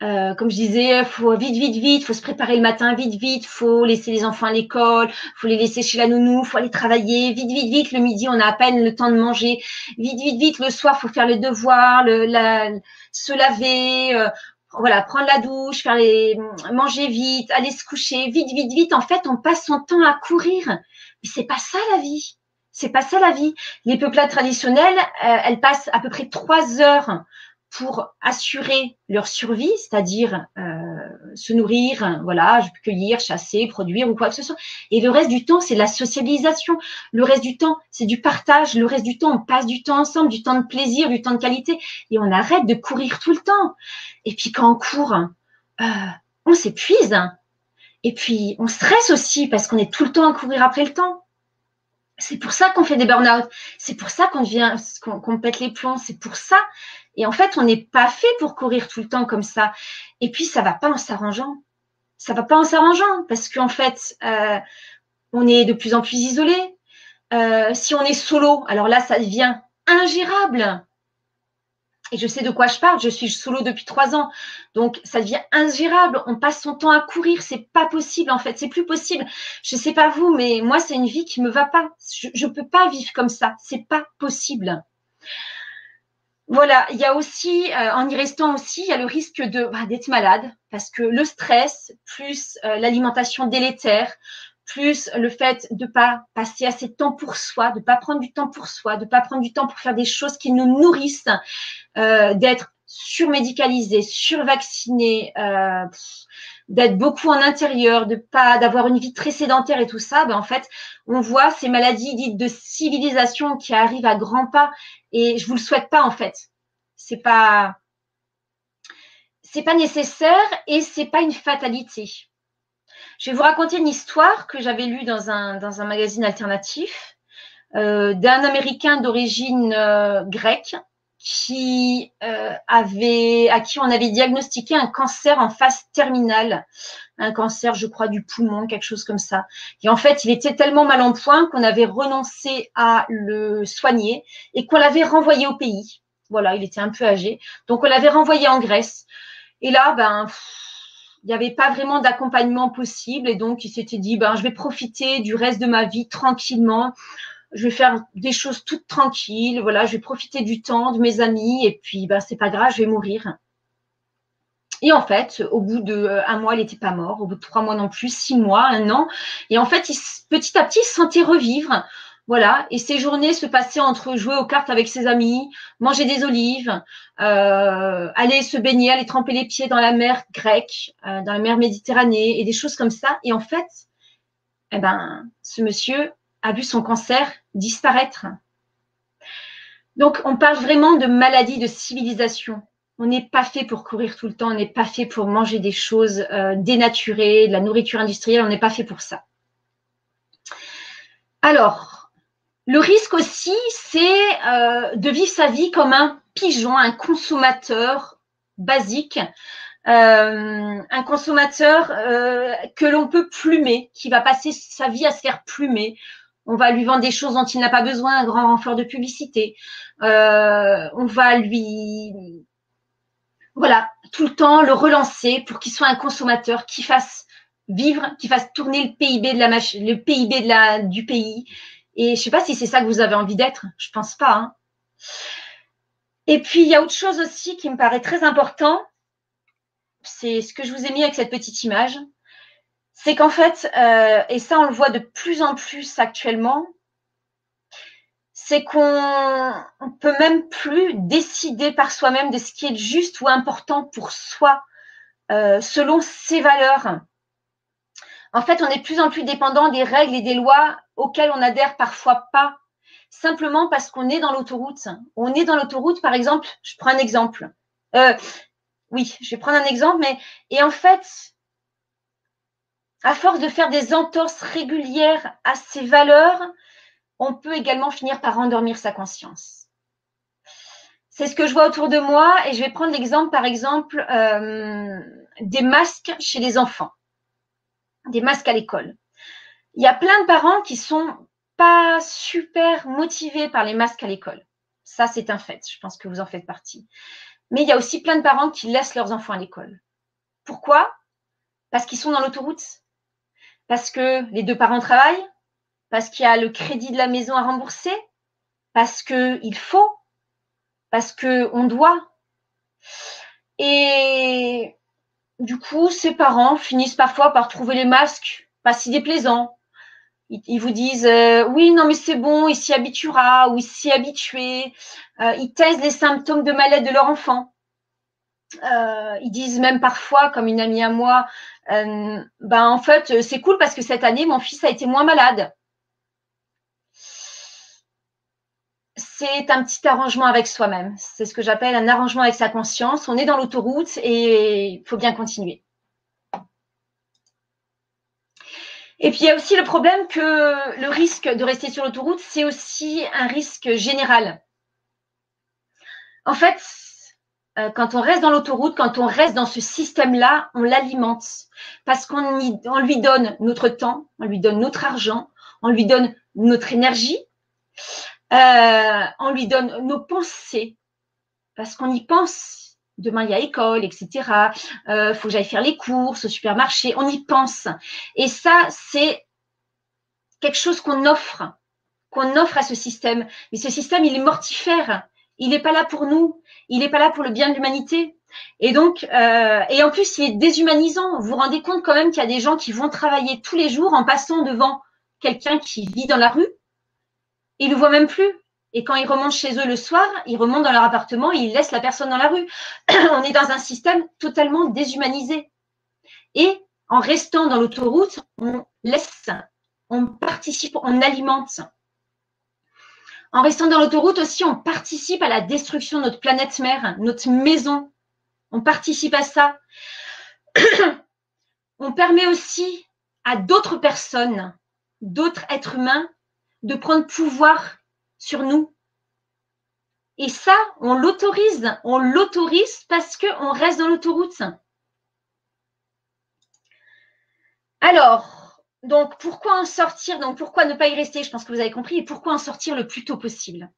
Comme je disais, faut vite, faut se préparer le matin, vite, faut laisser les enfants à l'école, faut les laisser chez la nounou, faut aller travailler, vite, le midi, on a à peine le temps de manger, vite, le soir, faut faire le devoir, se laver, voilà, prendre la douche, manger vite, aller se coucher, vite. En fait, on passe son temps à courir. Mais c'est pas ça la vie. C'est pas ça la vie. Les peuplades traditionnelles, elles passent à peu près 3 heures pour assurer leur survie, c'est-à-dire se nourrir, voilà, je peux cueillir, chasser, produire ou quoi que ce soit. Et le reste du temps, c'est la socialisation. Le reste du temps, c'est du partage. Le reste du temps, on passe du temps ensemble, du temps de plaisir, du temps de qualité. Et on arrête de courir tout le temps. Et puis quand on court, on s'épuise. Et puis on stresse aussi parce qu'on est tout le temps à courir après le temps. C'est pour ça qu'on fait des burn-out. C'est pour ça qu'on pète les plombs. C'est pour ça. Et en fait, on n'est pas fait pour courir tout le temps comme ça. Et puis, ça va pas en s'arrangeant. Ça va pas en s'arrangeant parce qu'en fait, on est de plus en plus isolé. Si on est solo, alors là, ça devient ingérable. Et je sais de quoi je parle. Je suis solo depuis 3 ans. Donc, ça devient ingérable. On passe son temps à courir. C'est pas possible, en fait. C'est plus possible. Je sais pas vous, mais moi, c'est une vie qui me va pas. Je peux pas vivre comme ça. C'est pas possible. Voilà, il y a aussi, en y restant aussi, il y a le risque d'être malade parce que le stress, plus l'alimentation délétère, plus le fait de pas passer assez de temps pour soi, de pas prendre du temps pour soi, de pas prendre du temps pour faire des choses qui nous nourrissent, d'être surmédicalisé, survacciné, d'être beaucoup en intérieur, d'avoir une vie très sédentaire et tout ça, en fait, on voit ces maladies dites de civilisation qui arrivent à grands pas et je vous le souhaite pas en fait. C'est pas nécessaire et c'est pas une fatalité. Je vais vous raconter une histoire que j'avais lue dans un magazine alternatif d'un Américain d'origine grecque à qui on avait diagnostiqué un cancer en phase terminale, un cancer, je crois, du poumon, quelque chose comme ça. Et en fait, il était tellement mal en point qu'on avait renoncé à le soigner et qu'on l'avait renvoyé au pays. Voilà, il était un peu âgé. Donc, on l'avait renvoyé en Grèce. Et là, il n'y avait pas vraiment d'accompagnement possible. Et donc, il s'était dit, je vais profiter du reste de ma vie tranquillement. Je vais faire des choses toutes tranquilles, voilà, je vais profiter du temps, de mes amis, et puis c'est pas grave, je vais mourir. Et en fait, au bout d'1 mois, il n'était pas mort, au bout de 3 mois non plus, 6 mois, 1 an. Et en fait, petit à petit, il se sentait revivre. Voilà, et ses journées se passaient entre jouer aux cartes avec ses amis, manger des olives, aller se baigner, aller tremper les pieds dans la mer grecque, dans la mer Méditerranée, et des choses comme ça. Et en fait, ce monsieur a vu son cancer disparaître. Donc, on parle vraiment de maladie de civilisation. On n'est pas fait pour courir tout le temps, on n'est pas fait pour manger des choses dénaturées, de la nourriture industrielle, on n'est pas fait pour ça. Alors, le risque aussi, c'est de vivre sa vie comme un pigeon, un consommateur basique, un consommateur que l'on peut plumer, qui va passer sa vie à se faire plumer. On va lui vendre des choses dont il n'a pas besoin, un grand renfort de publicité. On va lui, voilà, tout le temps le relancer pour qu'il soit un consommateur qui fasse vivre, qui fasse tourner le PIB du pays. Et je ne sais pas si c'est ça que vous avez envie d'être. Je pense pas. Hein. Et puis il y a autre chose aussi qui me paraît très important. C'est ce que je vous ai mis avec cette petite image. c'est qu'en fait, et ça on le voit de plus en plus actuellement, c'est qu'on ne peut même plus décider par soi-même de ce qui est juste ou important pour soi, selon ses valeurs. En fait, on est de plus en plus dépendant des règles et des lois auxquelles on adhère parfois pas, simplement parce qu'on est dans l'autoroute. On est dans l'autoroute, par exemple, je prends un exemple. Oui, je vais prendre un exemple, mais et en fait, à force de faire des entorses régulières à ces valeurs, on peut également finir par endormir sa conscience. C'est ce que je vois autour de moi et je vais prendre l'exemple, par exemple, des masques chez les enfants, des masques à l'école. Il y a plein de parents qui sont pas super motivés par les masques à l'école. Ça, c'est un fait. Je pense que vous en faites partie. Mais il y a aussi plein de parents qui laissent leurs enfants à l'école. Pourquoi? Parce qu'ils sont dans l'autoroute. Parce que les deux parents travaillent. Parce qu'il y a le crédit de la maison à rembourser. Parce qu'il faut. Parce qu'on doit. Et du coup, ces parents finissent parfois par trouver les masques pas si déplaisants. Ils vous disent oui, non, mais c'est bon, il s'y habituera ou il s'y est habitué. Ils taisent les symptômes de maladie de leur enfant. Ils disent même parfois, comme une amie à moi, en fait, c'est cool parce que cette année, mon fils a été moins malade. C'est un petit arrangement avec soi-même. C'est ce que j'appelle un arrangement avec sa conscience. On est dans l'autoroute et il faut bien continuer. Et puis, il y a aussi le problème que le risque de rester sur l'autoroute, c'est aussi un risque général. En fait, quand on reste dans l'autoroute, quand on reste dans ce système-là, on l'alimente parce qu'on lui donne notre temps, on lui donne notre argent, on lui donne notre énergie, on lui donne nos pensées parce qu'on y pense. Demain, il y a école, etc. Faut que j'aille faire les courses au supermarché. On y pense. Et ça, c'est quelque chose qu'on offre à ce système. Mais ce système, il est mortifère. Il n'est pas là pour nous. Il n'est pas là pour le bien de l'humanité. Et donc, et en plus, il est déshumanisant. Vous vous rendez compte quand même qu'il y a des gens qui vont travailler tous les jours en passant devant quelqu'un qui vit dans la rue. Ils ne le voient même plus. Et quand ils remontent chez eux le soir, ils remontent dans leur appartement et ils laissent la personne dans la rue. On est dans un système totalement déshumanisé. Et en restant dans l'autoroute, on laisse, on participe, on alimente. En restant dans l'autoroute aussi, on participe à la destruction de notre planète mère, notre maison. On participe à ça. On permet aussi à d'autres personnes, d'autres êtres humains, de prendre pouvoir sur nous. Et ça, on l'autorise parce qu'on reste dans l'autoroute. Alors, donc pourquoi en sortir? Donc pourquoi ne pas y rester? Je pense que vous avez compris. Et pourquoi en sortir le plus tôt possible?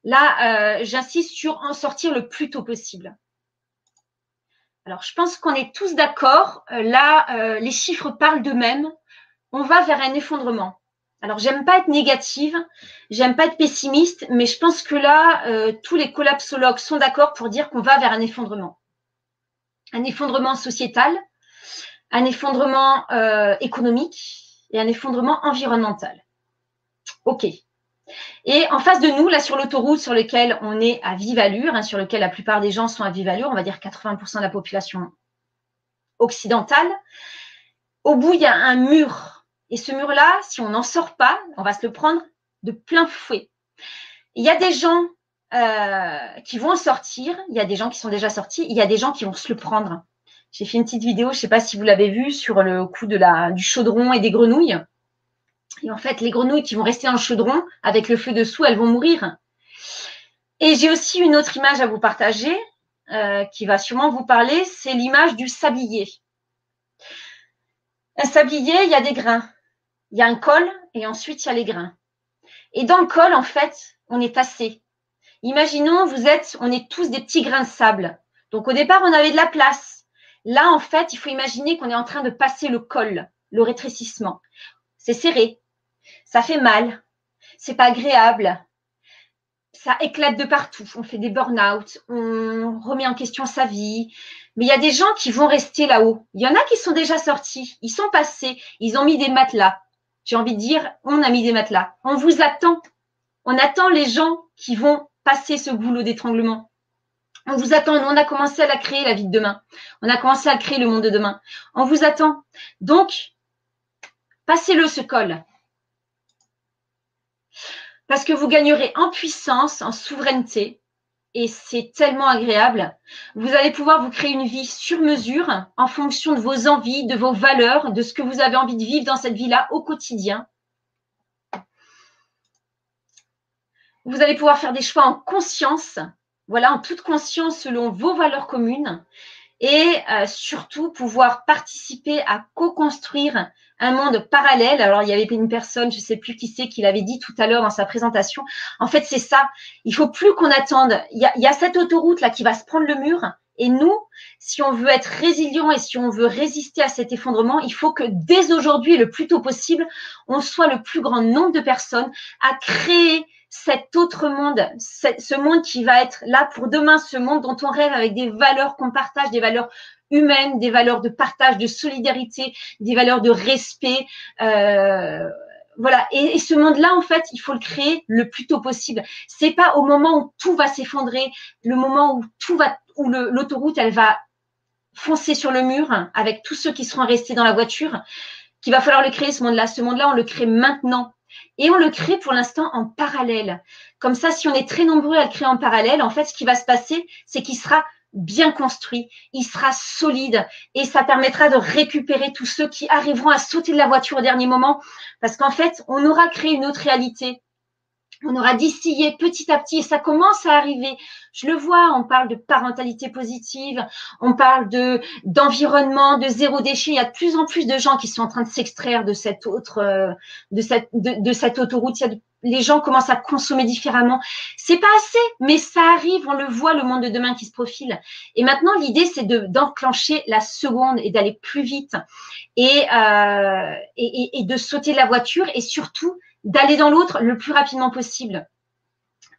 Là, j'insiste sur en sortir le plus tôt possible. Alors, je pense qu'on est tous d'accord. Là, les chiffres parlent d'eux-mêmes. On va vers un effondrement. Alors, j'aime pas être négative, j'aime pas être pessimiste, mais je pense que là, tous les collapsologues sont d'accord pour dire qu'on va vers un effondrement. Un effondrement sociétal, un effondrement économique et un effondrement environnemental. OK. Et en face de nous, là sur l'autoroute sur laquelle on est à vive allure, sur lequel la plupart des gens sont à vive allure, on va dire 80% de la population occidentale, au bout, il y a un mur. Et ce mur-là, si on n'en sort pas, on va se le prendre de plein fouet. Il y a des gens qui vont en sortir, il y a des gens qui sont déjà sortis, il y a des gens qui vont se le prendre. J'ai fait une petite vidéo, je ne sais pas si vous l'avez vue, sur le coup du chaudron et des grenouilles. Et en fait, les grenouilles qui vont rester dans le chaudron, avec le feu dessous, elles vont mourir. Et j'ai aussi une autre image à vous partager, qui va sûrement vous parler, c'est l'image du sablier. Un sablier, il y a des grains. Il y a un col et ensuite il y a les grains. Et dans le col, en fait, on est tassé. Imaginons, on est tous des petits grains de sable. Donc au départ, on avait de la place. Là, en fait, il faut imaginer qu'on est en train de passer le col, le rétrécissement. C'est serré, ça fait mal, c'est pas agréable, ça éclate de partout. On fait des burn-out, on remet en question sa vie, Mais il y a des gens qui vont rester là-haut. Il y en a qui sont déjà sortis. Ils sont passés. Ils ont mis des matelas. J'ai envie de dire, on a mis des matelas. On vous attend. On attend les gens qui vont passer ce goulot d'étranglement. On vous attend. Nous, on a commencé à la créer, la vie de demain. On a commencé à créer le monde de demain. On vous attend. Donc, passez-le ce col. Parce que vous gagnerez en puissance, en souveraineté. Et c'est tellement agréable. Vous allez pouvoir vous créer une vie sur mesure en fonction de vos envies, de vos valeurs, de ce que vous avez envie de vivre dans cette vie-là au quotidien. Vous allez pouvoir faire des choix en conscience, voilà, en toute conscience selon vos valeurs communes et surtout pouvoir participer à co-construire un monde parallèle. Alors, il y avait une personne, je ne sais plus qui c'est, qui l'avait dit tout à l'heure dans sa présentation. En fait, c'est ça. Il ne faut plus qu'on attende. Il y a cette autoroute-là qui va se prendre le mur. Et nous, si on veut être résilient et si on veut résister à cet effondrement, il faut que dès aujourd'hui, le plus tôt possible, on soit le plus grand nombre de personnes à créer cet autre monde, ce monde qui va être là pour demain, ce monde dont on rêve avec des valeurs qu'on partage, des valeurs humaines, des valeurs de partage, de solidarité, des valeurs de respect. Voilà. Et ce monde-là, en fait, il faut le créer le plus tôt possible. C'est pas au moment où tout va s'effondrer, le moment où tout va, où l'autoroute, elle va foncer sur le mur avec tous ceux qui seront restés dans la voiture, qu'il va falloir le créer, ce monde-là. Ce monde-là, on le crée maintenant. Et on le crée pour l'instant en parallèle. Comme ça, si on est très nombreux à le créer en parallèle, en fait, ce qui va se passer, c'est qu'il sera bien construit, il sera solide et ça permettra de récupérer tous ceux qui arriveront à sauter de la voiture au dernier moment parce qu'en fait, on aura créé une autre réalité. On aura distillé petit à petit et ça commence à arriver. Je le vois, on parle de parentalité positive, on parle d'environnement, de zéro déchet. Il y a de plus en plus de gens qui sont en train de s'extraire de cette autre, de cette autoroute. Les gens commencent à consommer différemment. C'est pas assez, mais ça arrive. On le voit, le monde de demain qui se profile. Et maintenant, l'idée, c'est d'enclencher la seconde et d'aller plus vite et de sauter de la voiture et surtout d'aller dans l'autre le plus rapidement possible.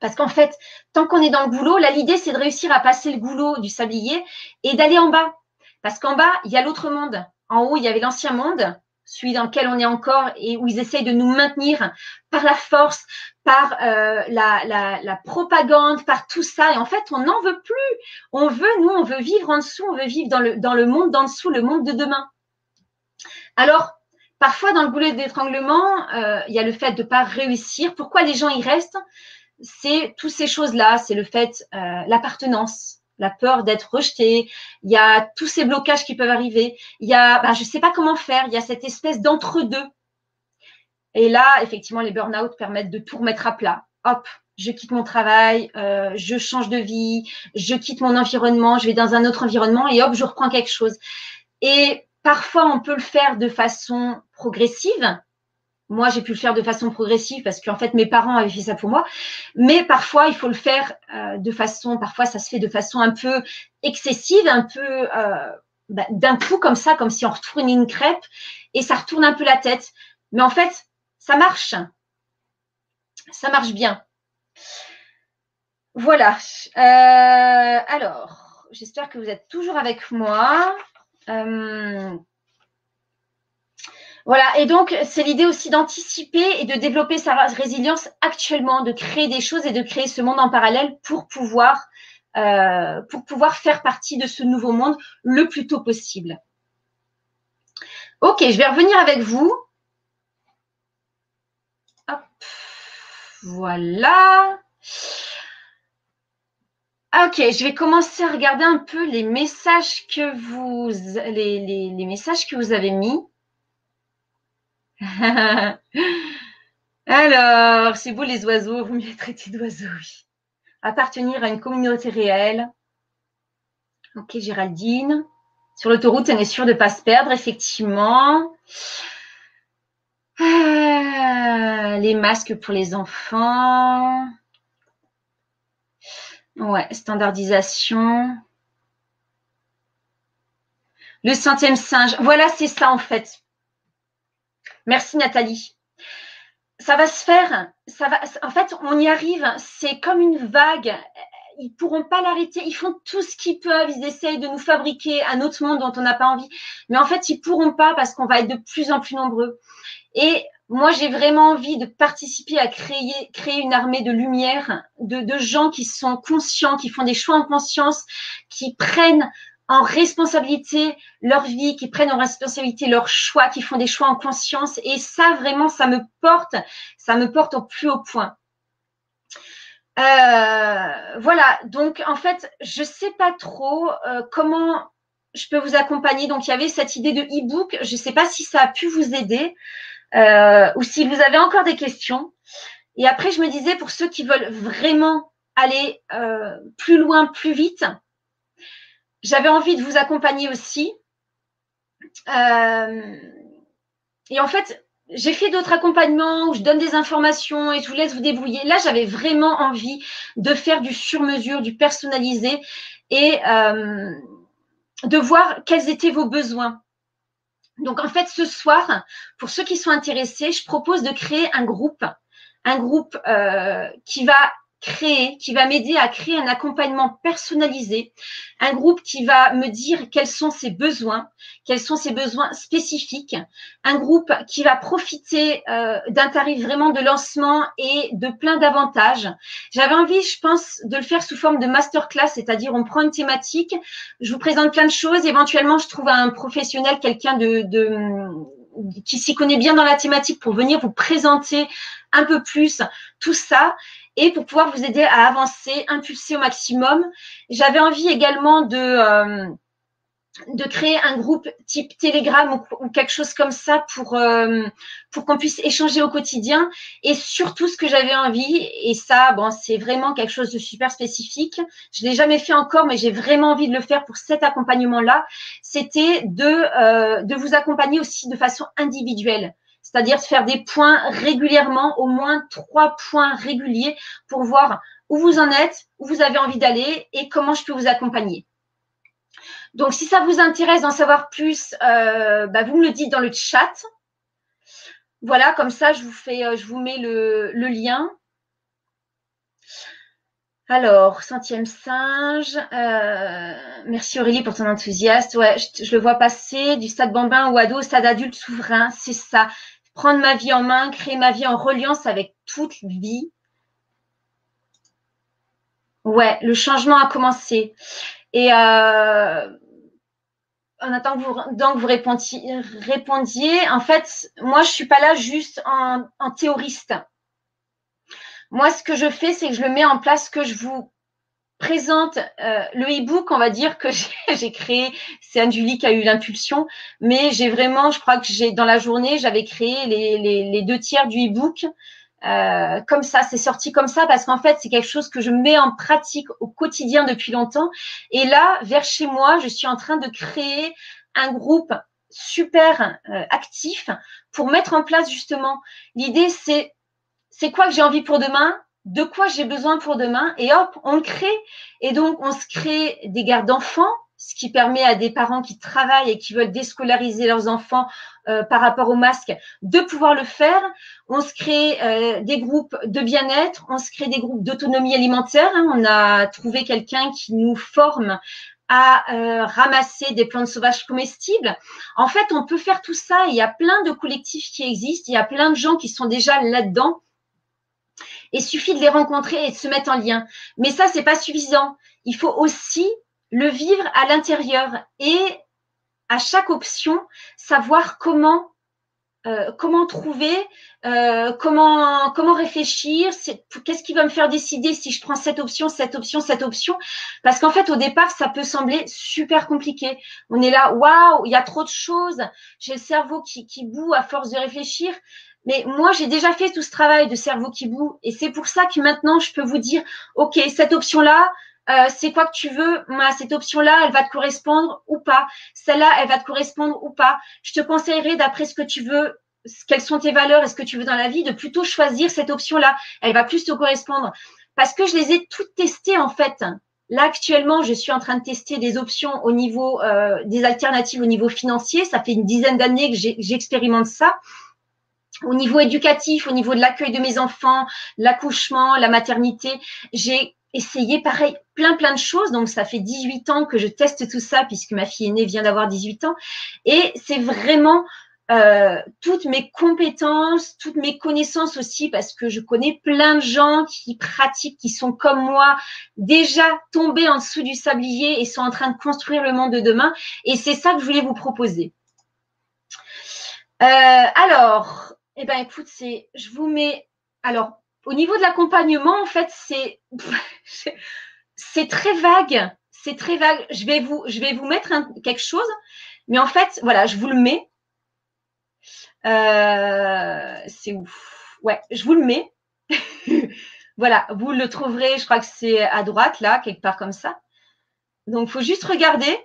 Parce qu'en fait, tant qu'on est dans le goulot, là, l'idée, c'est de réussir à passer le goulot du sablier et d'aller en bas. Parce qu'en bas, il y a l'autre monde. En haut, il y avait l'ancien monde, celui dans lequel on est encore et où ils essayent de nous maintenir par la force, par la propagande, par tout ça. Et en fait, on n'en veut plus. On veut vivre en dessous, on veut vivre dans le monde d'en dessous, le monde de demain. Alors, parfois, dans le goulot d'étranglement, il y a le fait de ne pas réussir. Pourquoi les gens y restent? C'est toutes ces choses-là. C'est le fait, l'appartenance, la peur d'être rejeté. Il y a tous ces blocages qui peuvent arriver. Il y a, je ne sais pas comment faire. Il y a cette espèce d'entre-deux. Et là, effectivement, les burn-out permettent de tout remettre à plat. Hop, je quitte mon travail, je change de vie, je quitte mon environnement, je vais dans un autre environnement et hop, je reprends quelque chose. Et parfois, on peut le faire de façon progressive. Moi, j'ai pu le faire de façon progressive parce qu'en fait, mes parents avaient fait ça pour moi. Mais parfois, il faut le faire parfois, ça se fait de façon un peu excessive, un peu d'un coup comme ça, comme si on retournait une crêpe et ça retourne un peu la tête. Mais en fait, ça marche. Ça marche bien. Voilà. Alors, j'espère que vous êtes toujours avec moi. Voilà, et donc c'est l'idée aussi d'anticiper et de développer sa résilience actuellement, de créer des choses et de créer ce monde en parallèle pour pouvoir faire partie de ce nouveau monde le plus tôt possible. Ok, je vais revenir avec vous. Hop, voilà. Ok, je vais commencer à regarder un peu les messages que les messages que vous avez mis. Alors, c'est beau les oiseaux, vous mieux traiter d'oiseaux, oui. Appartenir à une communauté réelle. Ok, Géraldine. Sur l'autoroute, on est sûr de ne pas se perdre, effectivement. Les masques pour les enfants. Ouais, standardisation. Le 100e singe. Voilà, c'est ça en fait. Merci Nathalie. Ça va se faire. En fait, on y arrive. C'est comme une vague. ils pourront pas l'arrêter. Ils font tout ce qu'ils peuvent. Ils essayent de nous fabriquer un autre monde dont on n'a pas envie. Mais en fait, ils pourront pas parce qu'on va être de plus en plus nombreux. Et moi, j'ai vraiment envie de participer à créer une armée de lumière, de gens qui sont conscients, qui font des choix en conscience, qui prennent en responsabilité leur vie, qui prennent en responsabilité leurs choix, qui font des choix en conscience. Et ça, vraiment, ça me porte au plus haut point. Voilà, donc en fait, je sais pas trop comment je peux vous accompagner. Donc, il y avait cette idée de e-book. Je sais pas si ça a pu vous aider ou si vous avez encore des questions. Et après, je me disais, pour ceux qui veulent vraiment aller plus loin, plus vite, j'avais envie de vous accompagner aussi. Et en fait, j'ai fait d'autres accompagnements où je donne des informations et je vous laisse vous débrouiller. Là, j'avais vraiment envie de faire du sur-mesure, du personnalisé et de voir quels étaient vos besoins. Donc, en fait, ce soir, pour ceux qui sont intéressés, je propose de créer un groupe qui va m'aider à créer un accompagnement personnalisé, un groupe qui va me dire quels sont ses besoins spécifiques, un groupe qui va profiter d'un tarif vraiment de lancement et de plein d'avantages. J'avais envie, je pense, de le faire sous forme de masterclass, c'est-à-dire on prend une thématique, je vous présente plein de choses, éventuellement je trouve un professionnel, quelqu'un qui s'y connaît bien dans la thématique pour venir vous présenter un peu plus tout ça et pour pouvoir vous aider à avancer, impulser au maximum. J'avais envie également de créer un groupe type Telegram ou quelque chose comme ça pour qu'on puisse échanger au quotidien. Et surtout, ce que j'avais envie, et ça, bon, c'est vraiment quelque chose de super spécifique, je ne l'ai jamais fait encore, mais j'ai vraiment envie de le faire pour cet accompagnement-là, c'était de vous accompagner aussi de façon individuelle. C'est-à-dire de faire des points régulièrement, au moins 3 points réguliers pour voir où vous en êtes, où vous avez envie d'aller et comment je peux vous accompagner. Donc, si ça vous intéresse d'en savoir plus, vous me le dites dans le chat. Voilà, comme ça, je vous mets le lien. Alors, centième singe. Merci Aurélie pour ton enthousiasme. Ouais, je le vois passer du stade bambin ou ado au stade adulte souverain. C'est ça. Prendre ma vie en main, créer ma vie en reliance avec toute vie. Ouais, le changement a commencé. Et en attendant que vous répondiez, en fait, moi, je ne suis pas là juste en théoriste. Moi, ce que je fais, c'est que je le mets en place, que je vous présente le e-book, on va dire, que j'ai créé. C'est Anne-Julie qui a eu l'impulsion, mais j'ai vraiment, je crois que dans la journée, j'avais créé les 2 tiers du e-book. Comme ça, c'est sorti comme ça parce qu'en fait, c'est quelque chose que je mets en pratique au quotidien depuis longtemps. Et là, vers chez moi, je suis en train de créer un groupe super actif pour mettre en place justement. L'idée, c'est quoi que j'ai envie pour demain, de quoi j'ai besoin pour demain, et hop, on le crée. Et donc, on se crée des gardes d'enfants, ce qui permet à des parents qui travaillent et qui veulent déscolariser leurs enfants par rapport au masque, de pouvoir le faire. On se crée des groupes de bien-être, on se crée des groupes d'autonomie alimentaire. On a trouvé quelqu'un qui nous forme à ramasser des plantes sauvages comestibles. En fait, on peut faire tout ça. Il y a plein de collectifs qui existent, il y a plein de gens qui sont déjà là-dedans. Il suffit de les rencontrer et de se mettre en lien. Mais ça, c'est pas suffisant. Il faut aussi le vivre à l'intérieur et à chaque option, savoir comment trouver, comment réfléchir, qu'est-ce qui va me faire décider si je prends cette option. Parce qu'en fait, au départ, ça peut sembler super compliqué. On est là, waouh, il y a trop de choses. J'ai le cerveau qui bout à force de réfléchir. Mais moi, j'ai déjà fait tout ce travail de cerveau qui bout. Et c'est pour ça que maintenant, je peux vous dire, OK, cette option-là, c'est quoi que tu veux? Cette option-là, elle va te correspondre ou pas? Celle-là, elle va te correspondre ou pas? Je te conseillerais, d'après ce que tu veux, quelles sont tes valeurs et ce que tu veux dans la vie, de plutôt choisir cette option-là. Elle va plus te correspondre. Parce que je les ai toutes testées, en fait. Là, actuellement, je suis en train de tester des options au niveau des alternatives au niveau financier. Ça fait une dizaine d'années que j'expérimente ça. Au niveau éducatif, au niveau de l'accueil de mes enfants, l'accouchement, la maternité, j'ai essayer pareil, plein de choses. Donc, ça fait 18 ans que je teste tout ça puisque ma fille aînée vient d'avoir 18 ans. Et c'est vraiment toutes mes compétences, toutes mes connaissances aussi, parce que je connais plein de gens qui pratiquent, qui sont comme moi, déjà tombés en dessous du sablier et sont en train de construire le monde de demain. Et c'est ça que je voulais vous proposer. Alors, eh ben, écoute, je vous mets, alors, au niveau de l'accompagnement, en fait, c'est très vague. C'est très vague. Je vais vous mettre quelque chose, mais en fait, voilà, je vous le mets. C'est ouf. Ouais, je vous le mets. Voilà, vous le trouverez, je crois que c'est à droite, là, quelque part comme ça. Donc, il faut juste regarder.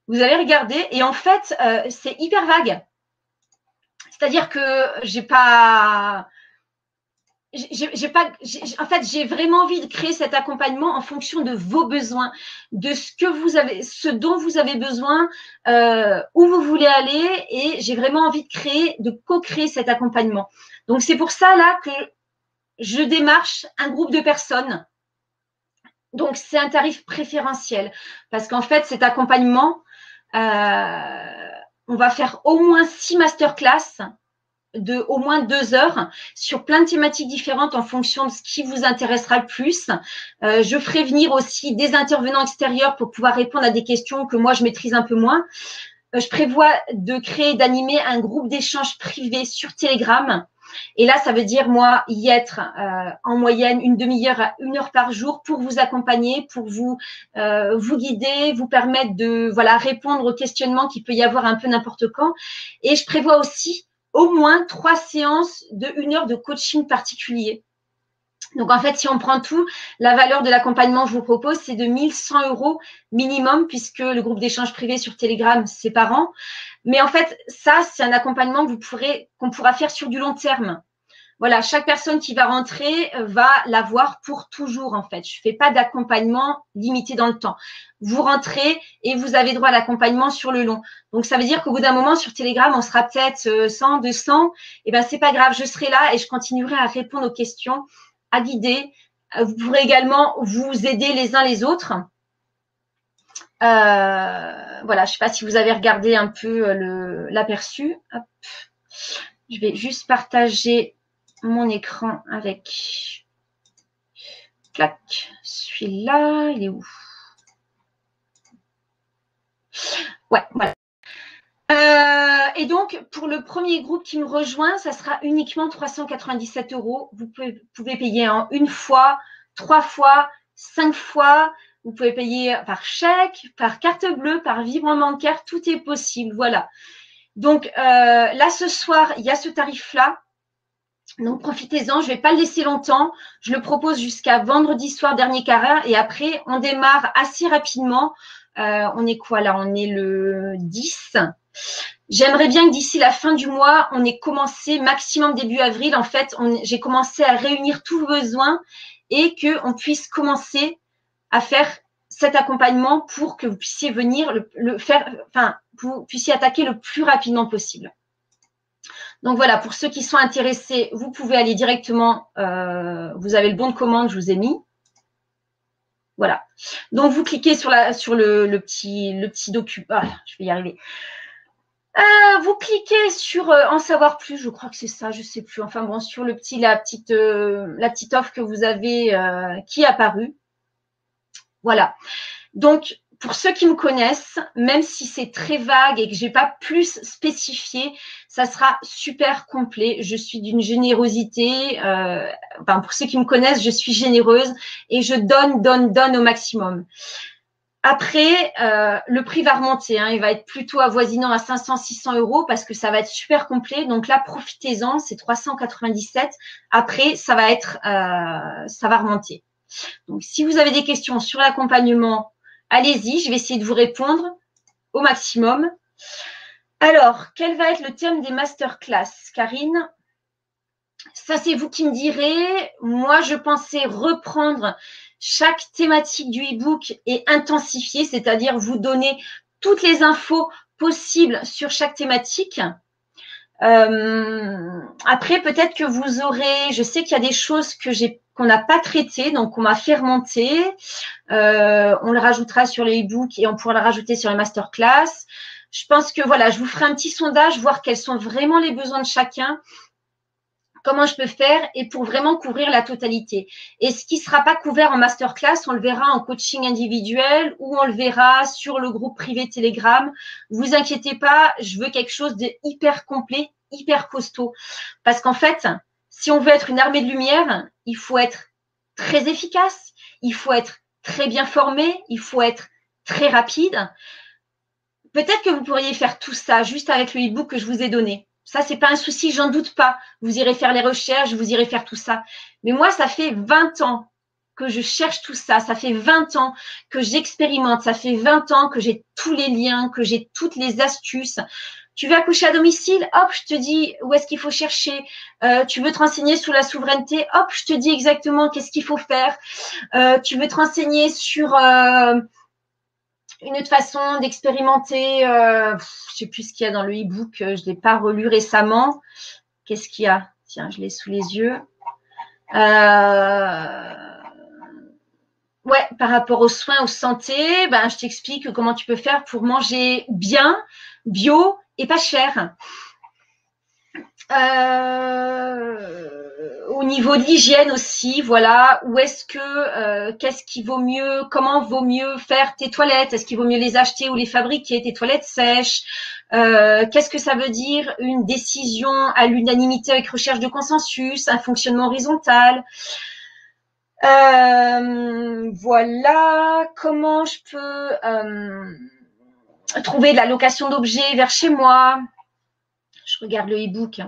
Vous allez regarder. Et en fait, c'est hyper vague. C'est-à-dire que en fait, j'ai vraiment envie de créer cet accompagnement en fonction de vos besoins, de ce dont vous avez besoin, où vous voulez aller, et j'ai vraiment envie de co-créer cet accompagnement. Donc, c'est pour ça là que je démarche un groupe de personnes. Donc, c'est un tarif préférentiel parce qu'en fait, cet accompagnement, on va faire au moins 6 masterclass de au moins 2 heures sur plein de thématiques différentes en fonction de ce qui vous intéressera le plus. Je ferai venir aussi des intervenants extérieurs pour pouvoir répondre à des questions que moi, je maîtrise un peu moins. Je prévois d'animer un groupe d'échange privé sur Telegram. Et là, ça veut dire, moi, y être en moyenne une demi-heure à 1 heure par jour pour vous accompagner, pour vous guider, vous permettre de répondre aux questionnements qu'il peut y avoir un peu n'importe quand. Et je prévois aussi au moins 3 séances de 1 heure de coaching particulier. Donc, en fait, si on prend tout, la valeur de l'accompagnement que je vous propose, c'est de 1 100 € minimum, puisque le groupe d'échange privé sur Telegram, c'est par an. Mais en fait, ça, c'est un accompagnement qu'on pourra faire sur du long terme. Voilà, chaque personne qui va rentrer va l'avoir pour toujours, en fait. Je ne fais pas d'accompagnement limité dans le temps. Vous rentrez et vous avez droit à l'accompagnement sur le long. Donc, ça veut dire qu'au bout d'un moment, sur Telegram, on sera peut-être 100, 200. Eh bien, c'est pas grave, je serai là et je continuerai à répondre aux questions, à guider. Vous pourrez également vous aider les uns les autres. Voilà, je ne sais pas si vous avez regardé un peu l'aperçu. Je vais juste partager mon écran avec celui-là, il est où? Ouais, voilà. Et donc, pour le premier groupe qui me rejoint, ça sera uniquement 397 €. Vous pouvez payer en 1 fois, 3 fois, 5 fois. Vous pouvez payer par chèque, par carte bleue, par virement bancaire. Tout est possible. Voilà. Donc, là, ce soir, il y a ce tarif-là. Donc, profitez-en. Je ne vais pas le laisser longtemps. Je le propose jusqu'à vendredi soir, dernier quart d'heure. Et après, on démarre assez rapidement. On est quoi là? On est le 10. J'aimerais bien que d'ici la fin du mois, on ait commencé, maximum début avril, en fait, j'ai commencé à réunir tous vos besoins et qu'on puisse commencer à faire cet accompagnement pour que vous puissiez venir le faire, enfin, vous puissiez attaquer le plus rapidement possible. Donc voilà, pour ceux qui sont intéressés, vous pouvez aller directement, vous avez le bon de commande, je vous ai mis. Voilà. Donc vous cliquez sur le petit document. Ah, je vais y arriver. Vous cliquez sur en savoir plus, je crois que c'est ça, je ne sais plus. Enfin bon, sur la petite offre que vous avez qui est apparue. Voilà. Donc, pour ceux qui me connaissent, même si c'est très vague et que je n'ai pas plus spécifié, ça sera super complet. Je suis d'une générosité. Pour ceux qui me connaissent, je suis généreuse et je donne au maximum. Après, le prix va remonter. Il va être plutôt avoisinant à 500-600 € parce que ça va être super complet. Donc là, profitez-en, c'est 397. Après, ça va remonter. Donc, si vous avez des questions sur l'accompagnement, allez-y. Je vais essayer de vous répondre au maximum. Alors, quel va être le thème des masterclass, Karine? Ça, c'est vous qui me direz. Moi, je pensais reprendre chaque thématique du e-book et intensifier, c'est-à-dire vous donner toutes les infos possibles sur chaque thématique. Après, peut-être que vous aurez, je sais qu'il y a des choses qu'on n'a pas traitées, donc on m'a fait remonter. On le rajoutera sur les e-books et on pourra le rajouter sur les masterclass. Je pense que voilà, je vous ferai un petit sondage, voir quels sont vraiment les besoins de chacun, comment je peux faire et pour vraiment couvrir la totalité. Et ce qui ne sera pas couvert en masterclass, on le verra en coaching individuel ou on le verra sur le groupe privé Telegram. Vous inquiétez pas, je veux quelque chose de hyper complet, hyper costaud. Parce qu'en fait, si on veut être une armée de lumière, il faut être très efficace, il faut être très bien formé, il faut être très rapide. Peut-être que vous pourriez faire tout ça juste avec le e-book que je vous ai donné. Ça, c'est pas un souci, j'en doute pas. Vous irez faire les recherches, vous irez faire tout ça. Mais moi, ça fait 20 ans que je cherche tout ça. Ça fait 20 ans que j'expérimente. Ça fait 20 ans que j'ai tous les liens, que j'ai toutes les astuces. Tu veux accoucher à domicile? Hop, je te dis où est-ce qu'il faut chercher. Tu veux te renseigner sur la souveraineté? Hop, je te dis exactement qu'est-ce qu'il faut faire. Tu veux te renseigner sur une autre façon d'expérimenter, je ne sais plus ce qu'il y a dans le e-book, je ne l'ai pas relu récemment. Qu'est-ce qu'il y a? Tiens, je l'ai sous les yeux. Ouais, par rapport aux soins, aux santé, ben, je t'explique comment tu peux faire pour manger bien, bio et pas cher. Au niveau de l'hygiène aussi, voilà, où est-ce que, qu'est-ce qui vaut mieux, comment vaut mieux faire tes toilettes, est-ce qu'il vaut mieux les acheter ou les fabriquer, tes toilettes sèches, qu'est-ce que ça veut dire une décision à l'unanimité avec recherche de consensus, un fonctionnement horizontal, voilà, comment je peux trouver de la location d'objets vers chez moi. Je regarde le e-book.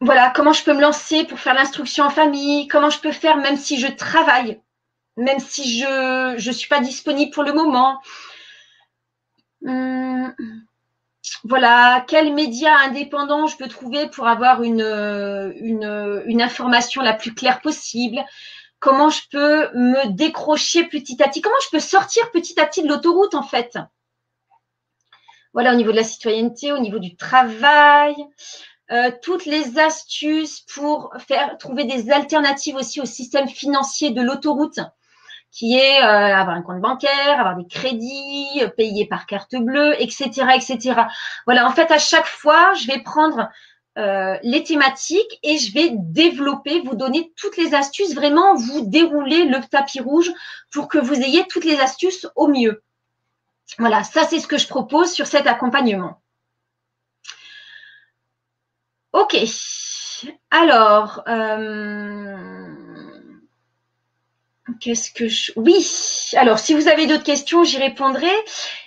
Voilà, comment je peux me lancer pour faire l'instruction en famille, comment je peux faire même si je travaille, même si je ne suis pas disponible pour le moment. Voilà, quels médias indépendants je peux trouver pour avoir une information la plus claire possible. Comment je peux me décrocher petit à petit, comment je peux sortir petit à petit de l'autoroute en fait. Voilà, au niveau de la citoyenneté, au niveau du travail. Toutes les astuces pour trouver des alternatives aussi au système financier de l'autoroute, qui est avoir un compte bancaire, avoir des crédits, payer par carte bleue, etc., etc. Voilà, en fait, à chaque fois, je vais prendre les thématiques et je vais développer, vous donner toutes les astuces, vraiment vous dérouler le tapis rouge pour que vous ayez toutes les astuces au mieux. Voilà, ça c'est ce que je propose sur cet accompagnement. Ok, alors, qu'est-ce que je… Oui, alors si vous avez d'autres questions, j'y répondrai.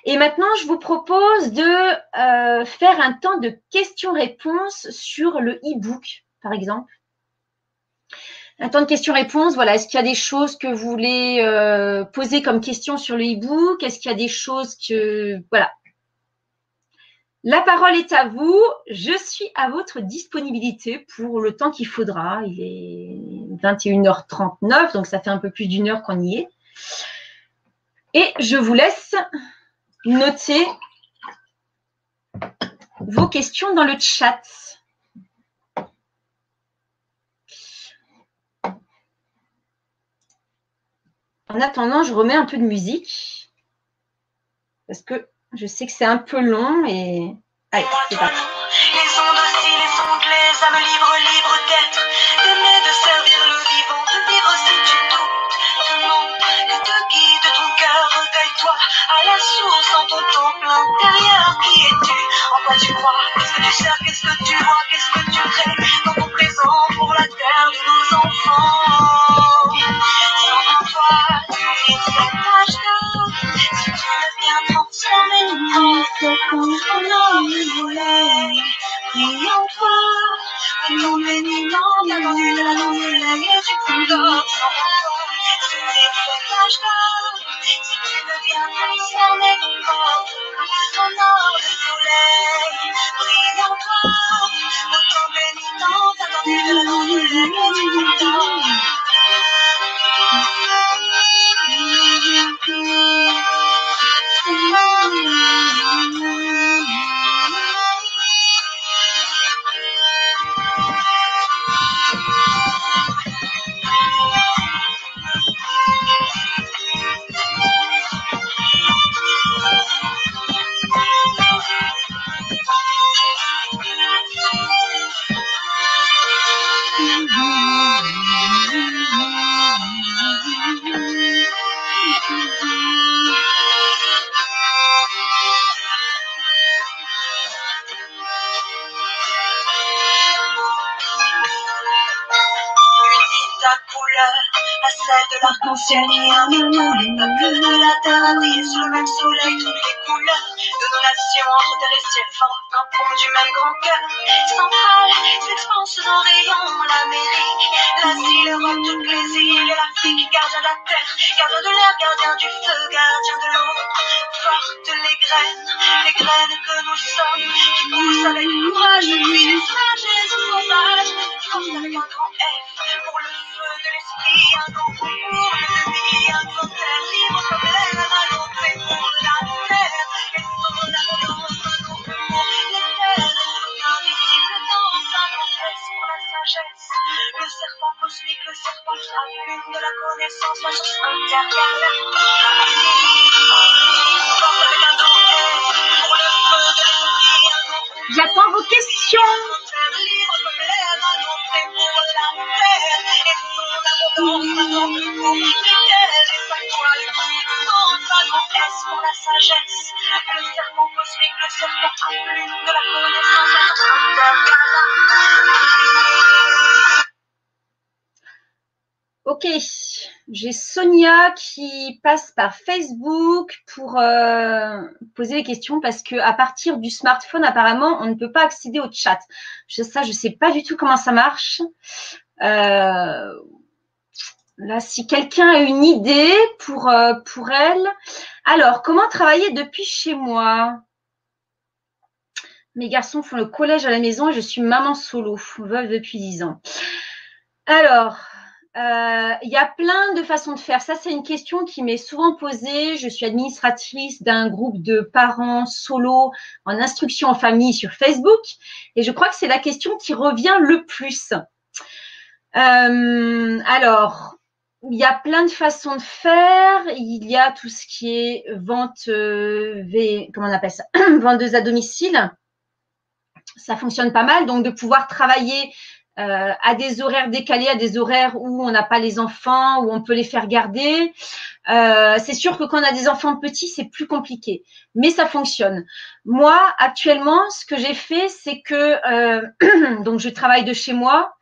Et maintenant, je vous propose de faire un temps de questions-réponses sur le e-book, par exemple. Un temps de questions-réponses, voilà. Est-ce qu'il y a des choses que vous voulez poser comme questions sur le e-book? Est-ce qu'il y a des choses que… Voilà. La parole est à vous. Je suis à votre disponibilité pour le temps qu'il faudra. Il est 21h39, donc ça fait un peu plus d'une heure qu'on y est. Et je vous laisse noter vos questions dans le chat. En attendant, je remets un peu de musique parce que je sais que c'est un peu long et… Allez, c'est parti. Les ondes aussi, les ongles, les âmes libres, libres d'être, d'aimer, de servir le vivant, de vivre si tu doutes. Demande que te guide ton cœur, réveille-toi à la source en ton temple intérieur. Qui es-tu? En quoi tu crois? Qu'est-ce que tu sers? Qu'est-ce que tu vois? Qu'est-ce que tu crées dans ton présent pour la terre de nos enfants? Sans toi, tu vis cet âge d'or. Si tu veux bien transformer le monde en or et soleil, brille en toi. Le monde bénissant, bien entendu de la lumière et du condor. Sans toi, tu vis cet âge d'or. Si tu veux bien transformer ton corps en or et soleil, brille en toi. Le temps bénissant, bien entendu de la lumière et du condor. ciel et un million de peuples de la terre à briller sous le même soleil, toutes les couleurs de nos nations entre terre et ciel forment un pont du même grand cœur central, s'expanse dans rayons l'Amérique, l'Asie, l'Europe, toutes les îles, l'Afrique, gardien de la terre, gardien de l'air, gardien du feu, gardien de l'eau, porte les graines que nous sommes, qui poussent avec courage, puis des sagesse sauvage, force avec un grand F, pour le feu de l'esprit, un grand pour l'ennemi, un grand terre, libre comme l'air, à l'autre et pour la terre, et son abondance, un grand pour l'éternel, invisible danse, un grand S pour la sagesse, le serpent cosmique, le serpent à l'une de la connaissance, la source intérieure, J'attends vos questions. Ok, j'ai Sonia qui passe par Facebook pour poser des questions parce que à partir du smartphone, apparemment, on ne peut pas accéder au chat. Je sais pas du tout comment ça marche. Là, si quelqu'un a une idée pour elle. Alors, comment travailler depuis chez moi? Mes garçons font le collège à la maison et je suis maman solo, veuve depuis 10 ans. Alors, il y a plein de façons de faire. Ça, c'est une question qui m'est souvent posée. Je suis administratrice d'un groupe de parents solo en instruction en famille sur Facebook et je crois que c'est la question qui revient le plus. Alors, il y a plein de façons de faire. Il y a tout ce qui est vente, comment on appelle ça, vendeuse à domicile. Ça fonctionne pas mal. Donc, de pouvoir travailler à des horaires décalés, à des horaires où on n'a pas les enfants, où on peut les faire garder. C'est sûr que quand on a des enfants petits, c'est plus compliqué, mais ça fonctionne. Moi, actuellement, ce que j'ai fait, c'est que donc je travaille de chez moi.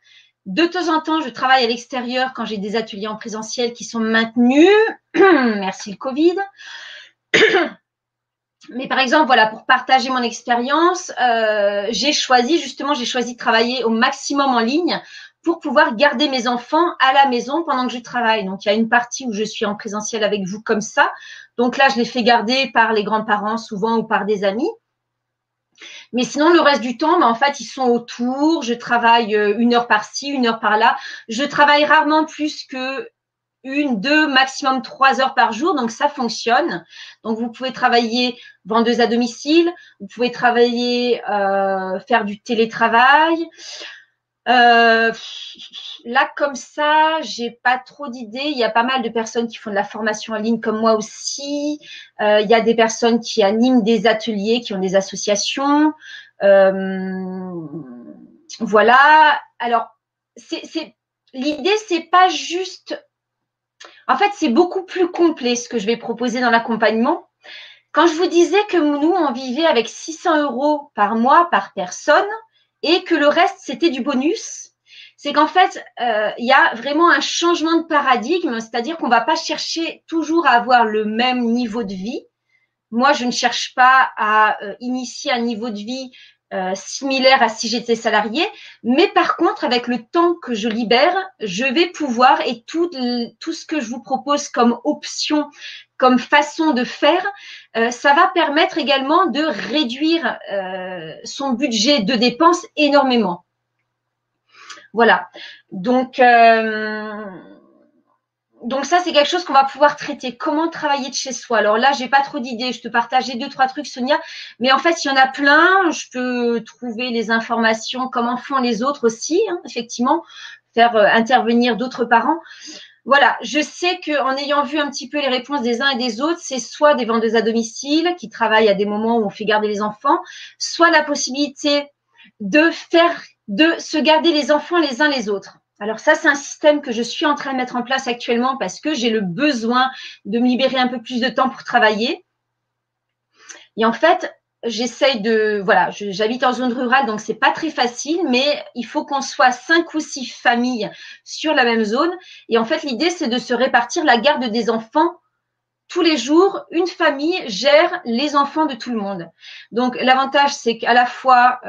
De temps en temps, je travaille à l'extérieur quand j'ai des ateliers en présentiel qui sont maintenus. Merci le Covid. Mais par exemple, voilà, pour partager mon expérience, j'ai choisi de travailler au maximum en ligne pour pouvoir garder mes enfants à la maison pendant que je travaille. Donc, il y a une partie où je suis en présentiel avec vous comme ça. Donc là, je les fais garder par les grands-parents souvent ou par des amis. Mais sinon, le reste du temps, en fait, ils sont autour. Je travaille 1 heure par-ci, 1 heure par-là. Je travaille rarement plus que 1, 2, maximum 3 heures par jour. Donc, ça fonctionne. Donc, vous pouvez travailler vendeuse à domicile. Vous pouvez travailler, faire du télétravail. Là, comme ça, j'ai pas trop d'idées. Il y a pas mal de personnes qui font de la formation en ligne comme moi aussi. Il y a des personnes qui animent des ateliers, qui ont des associations. Voilà. Alors, l'idée, c'est pas juste. En fait, c'est beaucoup plus complet ce que je vais proposer dans l'accompagnement. Quand je vous disais que nous, on vivait avec 600 € par mois par personne et que le reste, c'était du bonus, c'est qu'en fait, il y a vraiment un changement de paradigme, c'est-à-dire qu'on ne va pas chercher toujours à avoir le même niveau de vie. Moi, je ne cherche pas à initier un niveau de vie similaire à si j'étais salariée, mais par contre, avec le temps que je libère, je vais pouvoir, et tout ce que je vous propose comme option, comme façon de faire, ça va permettre également de réduire son budget de dépenses énormément. Voilà. Donc ça, c'est quelque chose qu'on va pouvoir traiter. Comment travailler de chez soi? Alors là, j'ai pas trop d'idées. Je te partageais 2-3 trucs, Sonia. Mais en fait, il y en a plein. Je peux trouver les informations, comment font les autres aussi, hein, effectivement, faire intervenir d'autres parents. Voilà, je sais qu'en ayant vu un petit peu les réponses des uns et des autres, c'est soit des vendeuses à domicile qui travaillent à des moments où on fait garder les enfants, soit la possibilité de se garder les enfants les uns les autres. Alors ça, c'est un système que je suis en train de mettre en place actuellement parce que j'ai le besoin de me libérer un peu plus de temps pour travailler. Et en fait, j'essaye de, voilà, j'habite en zone rurale, donc c'est pas très facile, mais il faut qu'on soit 5 ou 6 familles sur la même zone. Et en fait, l'idée, c'est de se répartir la garde des enfants. Tous les jours, une famille gère les enfants de tout le monde. Donc, l'avantage, c'est qu'à la fois,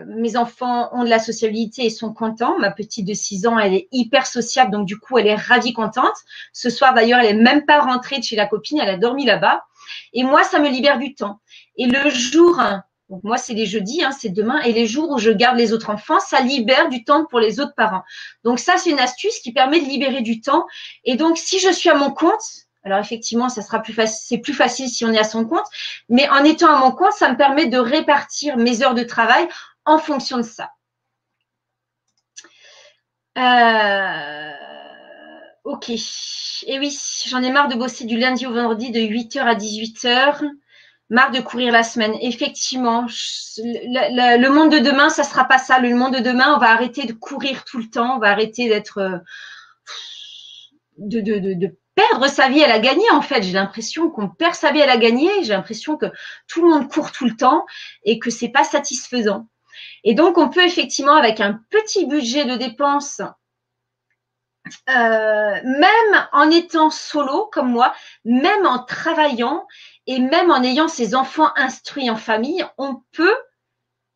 mes enfants ont de la sociabilité et sont contents. Ma petite de 6 ans, elle est hyper sociable, donc du coup, elle est ravie, contente. Ce soir, d'ailleurs, elle est même pas rentrée de chez la copine, elle a dormi là-bas. Et moi, ça me libère du temps. Et le jour, donc moi, c'est les jeudis, c'est demain, et les jours où je garde les autres enfants, ça libère du temps pour les autres parents. Donc ça, c'est une astuce qui permet de libérer du temps. Et donc, si je suis à mon compte, alors effectivement, ça sera plus facile, c'est plus facile si on est à son compte, mais en étant à mon compte, ça me permet de répartir mes heures de travail en fonction de ça. Ok. Et oui, j'en ai marre de bosser du lundi au vendredi de 8h à 18h. Marre de courir la semaine. Effectivement, le monde de demain, ça sera pas ça. Le monde de demain, on va arrêter de courir tout le temps. On va arrêter d'être de perdre sa vie à la gagner, en fait. J'ai l'impression qu'on perd sa vie à la gagner. J'ai l'impression que tout le monde court tout le temps et que c'est pas satisfaisant. Et donc, on peut effectivement, avec un petit budget de dépenses, même en étant solo comme moi, même en travaillant et même en ayant ses enfants instruits en famille, on peut,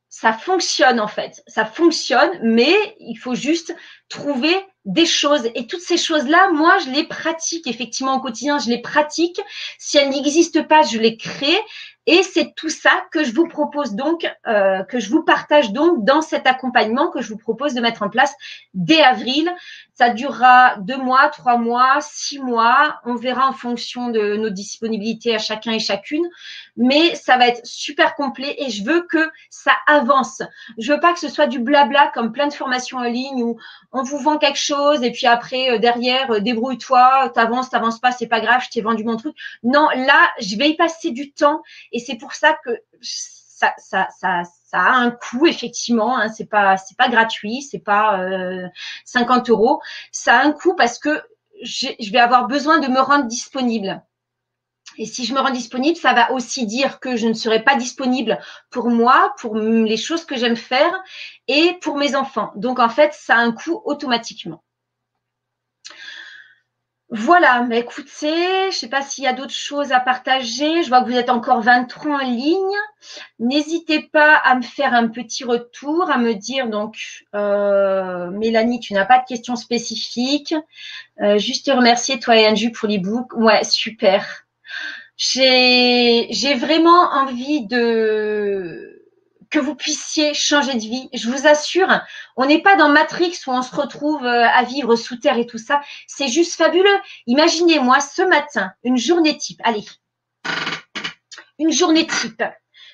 ça fonctionne en fait, ça fonctionne, mais il faut juste trouver des choses. Et toutes ces choses-là, moi, je les pratique effectivement au quotidien, je les pratique. Si elles n'existent pas, je les crée. Et c'est tout ça que je vous propose donc, que je vous partage donc dans cet accompagnement que je vous propose de mettre en place dès avril. Ça durera 2 mois, 3 mois, 6 mois. On verra en fonction de nos disponibilités à chacun et chacune. Mais ça va être super complet et je veux que ça avance. Je veux pas que ce soit du blabla comme plein de formations en ligne où on vous vend quelque chose et puis après, derrière, débrouille-toi, t'avances pas, c'est pas grave, je t'ai vendu mon truc. Non, là, je vais y passer du temps. Et c'est pour ça que ça a un coût, effectivement. C'est pas gratuit, c'est pas 50 €. Ça a un coût parce que je vais avoir besoin de me rendre disponible. Et si je me rends disponible, ça va aussi dire que je ne serai pas disponible pour moi, pour les choses que j'aime faire et pour mes enfants. Donc, en fait, ça a un coût automatiquement. Voilà, mais écoutez, je ne sais pas s'il y a d'autres choses à partager. Je vois que vous êtes encore 23 en ligne. N'hésitez pas à me faire un petit retour, à me dire donc, Mélanie, tu n'as pas de questions spécifiques. Juste te remercier, toi et Anju, pour l'e-book. Ouais, super. J'ai vraiment envie que vous puissiez changer de vie. Je vous assure, on n'est pas dans Matrix où on se retrouve à vivre sous terre et tout ça. C'est juste fabuleux. Imaginez-moi ce matin, une journée type. Allez, une journée type.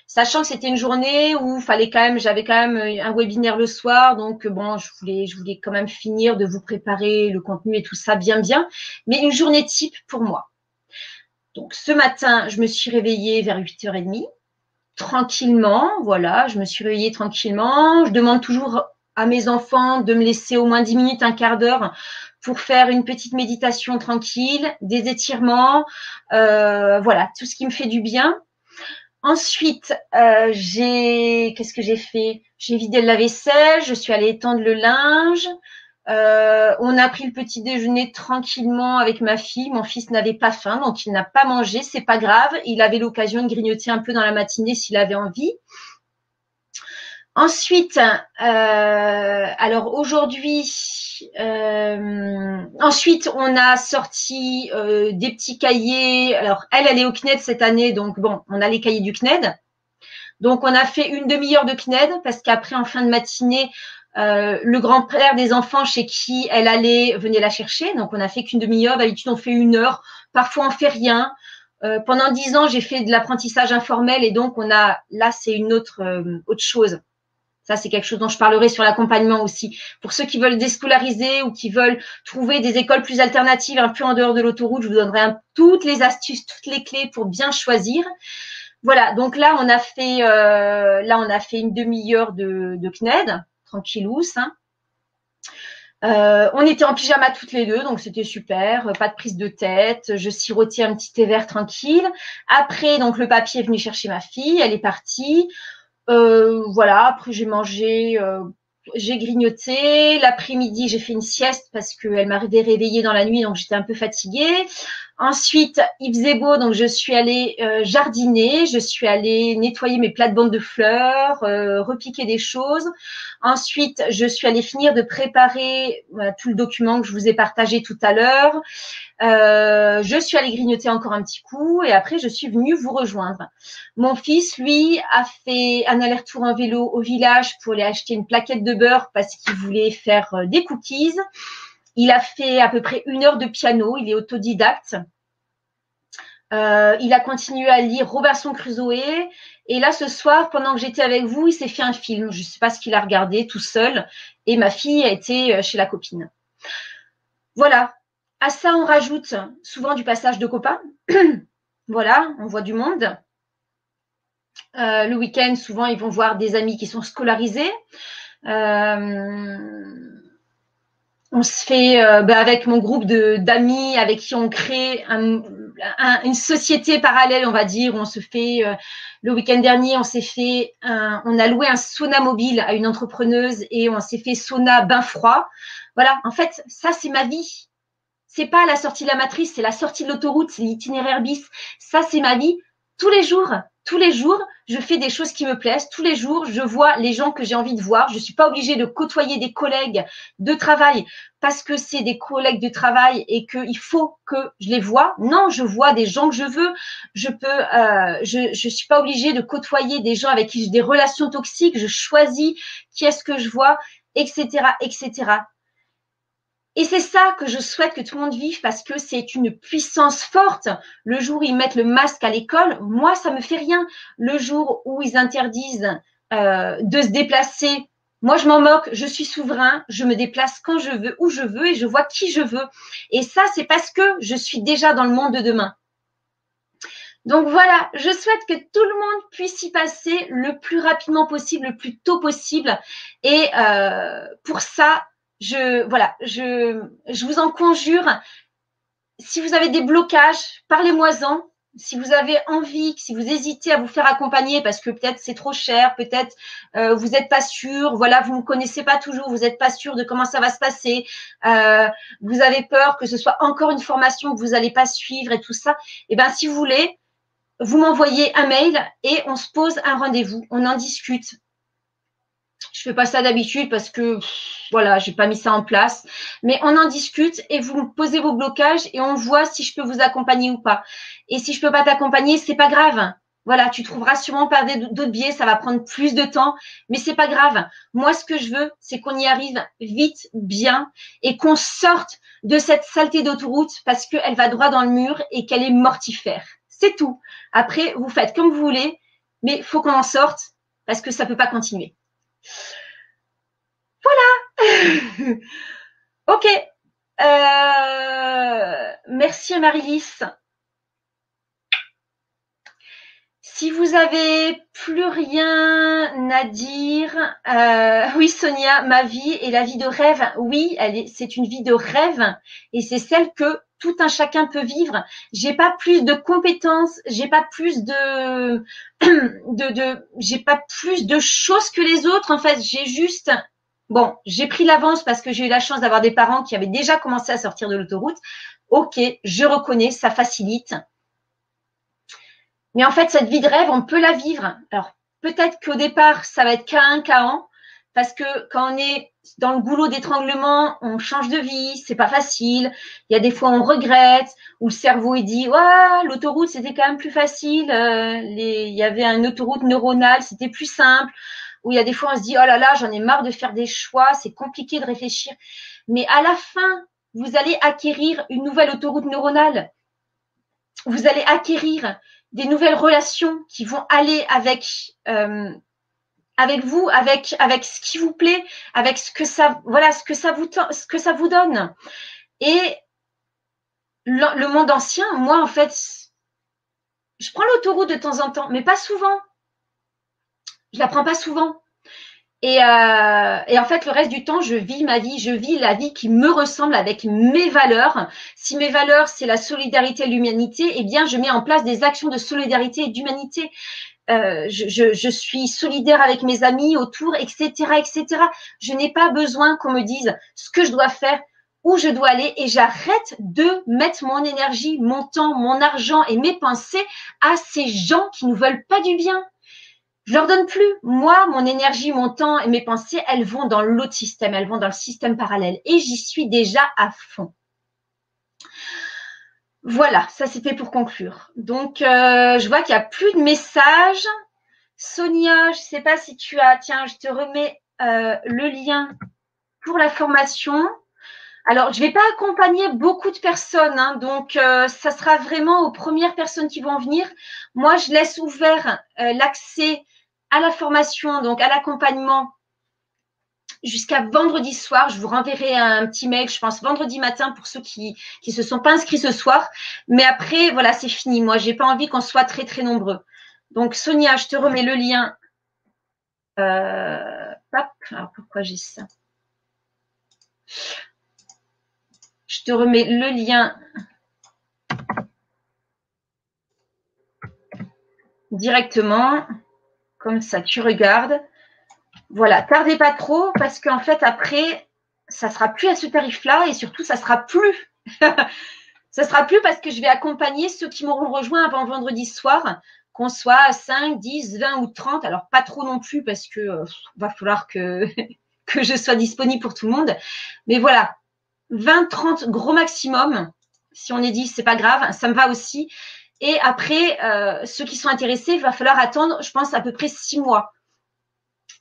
Sachant que c'était une journée où j'avais quand même un webinaire le soir, donc bon, je voulais quand même finir de vous préparer le contenu et tout ça bien. Mais une journée type pour moi. Donc, ce matin, je me suis réveillée vers 8h30, tranquillement, voilà, je me suis réveillée tranquillement. Je demande toujours à mes enfants de me laisser au moins 10 minutes, un quart d'heure pour faire une petite méditation tranquille, des étirements, voilà, tout ce qui me fait du bien. Ensuite, qu'est-ce que j'ai fait? J'ai vidé le lave-vaisselle, je suis allée étendre le linge. On a pris le petit déjeuner tranquillement avec ma fille. Mon fils n'avait pas faim, donc il n'a pas mangé. C'est pas grave. Il avait l'occasion de grignoter un peu dans la matinée s'il avait envie. Ensuite, alors aujourd'hui, ensuite on a sorti des petits cahiers. Alors elle est au CNED cette année, donc bon, on a les cahiers du CNED. Donc on a fait une demi-heure de CNED parce qu'après en fin de matinée, le grand-père des enfants chez qui elle allait venait la chercher. Donc, on a fait qu'une demi-heure. D'habitude, on fait 1 heure. Parfois, on fait rien. Pendant 10 ans, j'ai fait de l'apprentissage informel et donc là, c'est une autre chose. Ça, c'est quelque chose dont je parlerai sur l'accompagnement aussi. Pour ceux qui veulent déscolariser ou qui veulent trouver des écoles plus alternatives un peu en dehors de l'autoroute, je vous donnerai toutes les astuces, toutes les clés pour bien choisir. Voilà. Donc là, on a fait une demi-heure de CNED. Tranquillous. On était en pyjama toutes les deux, donc c'était super, pas de prise de tête. Je sirotais un petit thé vert tranquille. Après, donc le papy est venu chercher ma fille, elle est partie. Voilà, après j'ai mangé, j'ai grignoté. L'après-midi, j'ai fait une sieste parce qu'elle m'avait réveillée dans la nuit, donc j'étais un peu fatiguée. Ensuite, il faisait beau, donc je suis allée jardiner, je suis allée nettoyer mes plates-bandes de fleurs, repiquer des choses. Ensuite, je suis allée finir de préparer tout le document que je vous ai partagé tout à l'heure. Je suis allée grignoter encore un petit coup et après, je suis venue vous rejoindre. Mon fils, lui, a fait un aller-retour en vélo au village pour aller acheter une plaquette de beurre parce qu'il voulait faire des cookies. Il a fait à peu près 1 heure de piano, il est autodidacte. Il a continué à lire Robinson Crusoe. Et là, ce soir, pendant que j'étais avec vous, il s'est fait un film. Je ne sais pas ce qu'il a regardé tout seul. Et ma fille a été chez la copine. Voilà. À ça, on rajoute souvent du passage de copains. Voilà, on voit du monde. Le week-end, souvent, ils vont voir des amis qui sont scolarisés. On se fait, avec mon groupe d'amis avec qui on crée une société parallèle, on va dire. On se fait, le week-end dernier, on a loué un sauna mobile à une entrepreneuse et on s'est fait sauna bain froid. Voilà, en fait, ça, c'est ma vie. C'est pas la sortie de la matrice, c'est la sortie de l'autoroute, c'est l'itinéraire bis. Ça, c'est ma vie. Tous les jours, je fais des choses qui me plaisent. Tous les jours, je vois les gens que j'ai envie de voir. Je suis pas obligée de côtoyer des collègues de travail parce que c'est des collègues de travail et qu'il faut que je les vois. Non, je vois des gens que je veux. Je suis pas obligée de côtoyer des gens avec qui j'ai des relations toxiques. Je choisis qui est-ce que je vois, etc., etc. Et c'est ça que je souhaite que tout le monde vive parce que c'est une puissance forte. Le jour où ils mettent le masque à l'école, moi, ça me fait rien. Le jour où ils interdisent de se déplacer, moi, je m'en moque. Je suis souverain. Je me déplace quand je veux, où je veux et je vois qui je veux. Et ça, c'est parce que je suis déjà dans le monde de demain. Donc voilà, je souhaite que tout le monde puisse y passer le plus rapidement possible, le plus tôt possible. Et pour ça, je vous en conjure, si vous avez des blocages, parlez-moi-en. Si vous avez envie, si vous hésitez à vous faire accompagner parce que peut-être c'est trop cher, peut-être vous n'êtes pas sûr, voilà, vous ne connaissez pas toujours, vous n'êtes pas sûr de comment ça va se passer, vous avez peur que ce soit encore une formation que vous n'allez pas suivre et tout ça, et bien si vous voulez, vous m'envoyez un mail et on se pose un rendez-vous, on en discute. Je fais pas ça d'habitude parce que voilà, j'ai pas mis ça en place, mais on en discute et vous me posez vos blocages et on voit si je peux vous accompagner ou pas. Et si je peux pas t'accompagner, c'est pas grave. Voilà, tu trouveras sûrement par d'autres biais, ça va prendre plus de temps, mais c'est pas grave. Moi, ce que je veux, c'est qu'on y arrive vite, bien, et qu'on sorte de cette saleté d'autoroute parce qu'elle va droit dans le mur et qu'elle est mortifère. C'est tout. Après, vous faites comme vous voulez, mais il faut qu'on en sorte parce que ça peut pas continuer. Voilà. Ok. Merci Marie-Lys. Si vous avez plus rien à dire, oui Sonia, ma vie est la vie de rêve. Oui, c'est une vie de rêve et c'est celle que tout un chacun peut vivre. J'ai pas plus de compétences, j'ai pas plus j'ai pas plus de choses que les autres. En fait, j'ai pris l'avance parce que j'ai eu la chance d'avoir des parents qui avaient déjà commencé à sortir de l'autoroute. Ok, je reconnais, ça facilite. Mais en fait, cette vie de rêve, on peut la vivre. Alors, peut-être qu'au départ, ça va être K1, parce que quand on est dans le goulot d'étranglement, on change de vie, c'est pas facile. Il y a des fois, on regrette, ou le cerveau, il dit, ouais, l'autoroute, c'était quand même plus facile. Il y avait une autoroute neuronale, c'était plus simple. Ou il y a des fois, on se dit, oh là là, j'en ai marre de faire des choix, c'est compliqué de réfléchir. Mais à la fin, vous allez acquérir une nouvelle autoroute neuronale. Vous allez acquérir des nouvelles relations qui vont aller avec vous, avec ce qui vous plaît, avec ce que ça vous donne. Et le monde ancien, moi en fait, je prends l'autoroute de temps en temps, mais pas souvent. Je la prends pas souvent. Et en fait, le reste du temps, je vis ma vie, je vis la vie qui me ressemble avec mes valeurs. Si mes valeurs, c'est la solidarité et l'humanité, eh bien, je mets en place des actions de solidarité et d'humanité. Je suis solidaire avec mes amis autour, etc., etc. Je n'ai pas besoin qu'on me dise ce que je dois faire, où je dois aller, et j'arrête de mettre mon énergie, mon temps, mon argent et mes pensées à ces gens qui ne veulent pas du bien. Je leur donne plus. Moi, mon énergie, mon temps et mes pensées, elles vont dans l'autre système, elles vont dans le système parallèle. Et j'y suis déjà à fond. Voilà, ça c'était pour conclure. Donc, je vois qu'il n'y a plus de messages. Sonia, je ne sais pas si tu as… Tiens, je te remets le lien pour la formation. Alors, je ne vais pas accompagner beaucoup de personnes, hein, donc ça sera vraiment aux premières personnes qui vont venir. Moi, je laisse ouvert l'accès à la formation, donc à l'accompagnement, jusqu'à vendredi soir. Je vous renverrai un petit mail, je pense vendredi matin pour ceux qui se sont pas inscrits ce soir. Mais après, voilà, c'est fini. Moi, j'ai pas envie qu'on soit très, très nombreux. Donc, Sonia, je te remets le lien. Hop, alors pourquoi j'ai ça? Je te remets le lien directement. Comme ça, tu regardes. Voilà, tardez pas trop parce qu'en fait, après, ça sera plus à ce tarif-là et surtout, ça sera plus. Ça sera plus parce que je vais accompagner ceux qui m'auront rejoint avant vendredi soir, qu'on soit à 5, 10, 20 ou 30. Alors, pas trop non plus parce que va falloir que, que je sois disponible pour tout le monde. Mais voilà, 20, 30 gros maximum. Si on est 10, c'est pas grave, ça me va aussi. Et après, ceux qui sont intéressés, il va falloir attendre, je pense, à peu près 6 mois.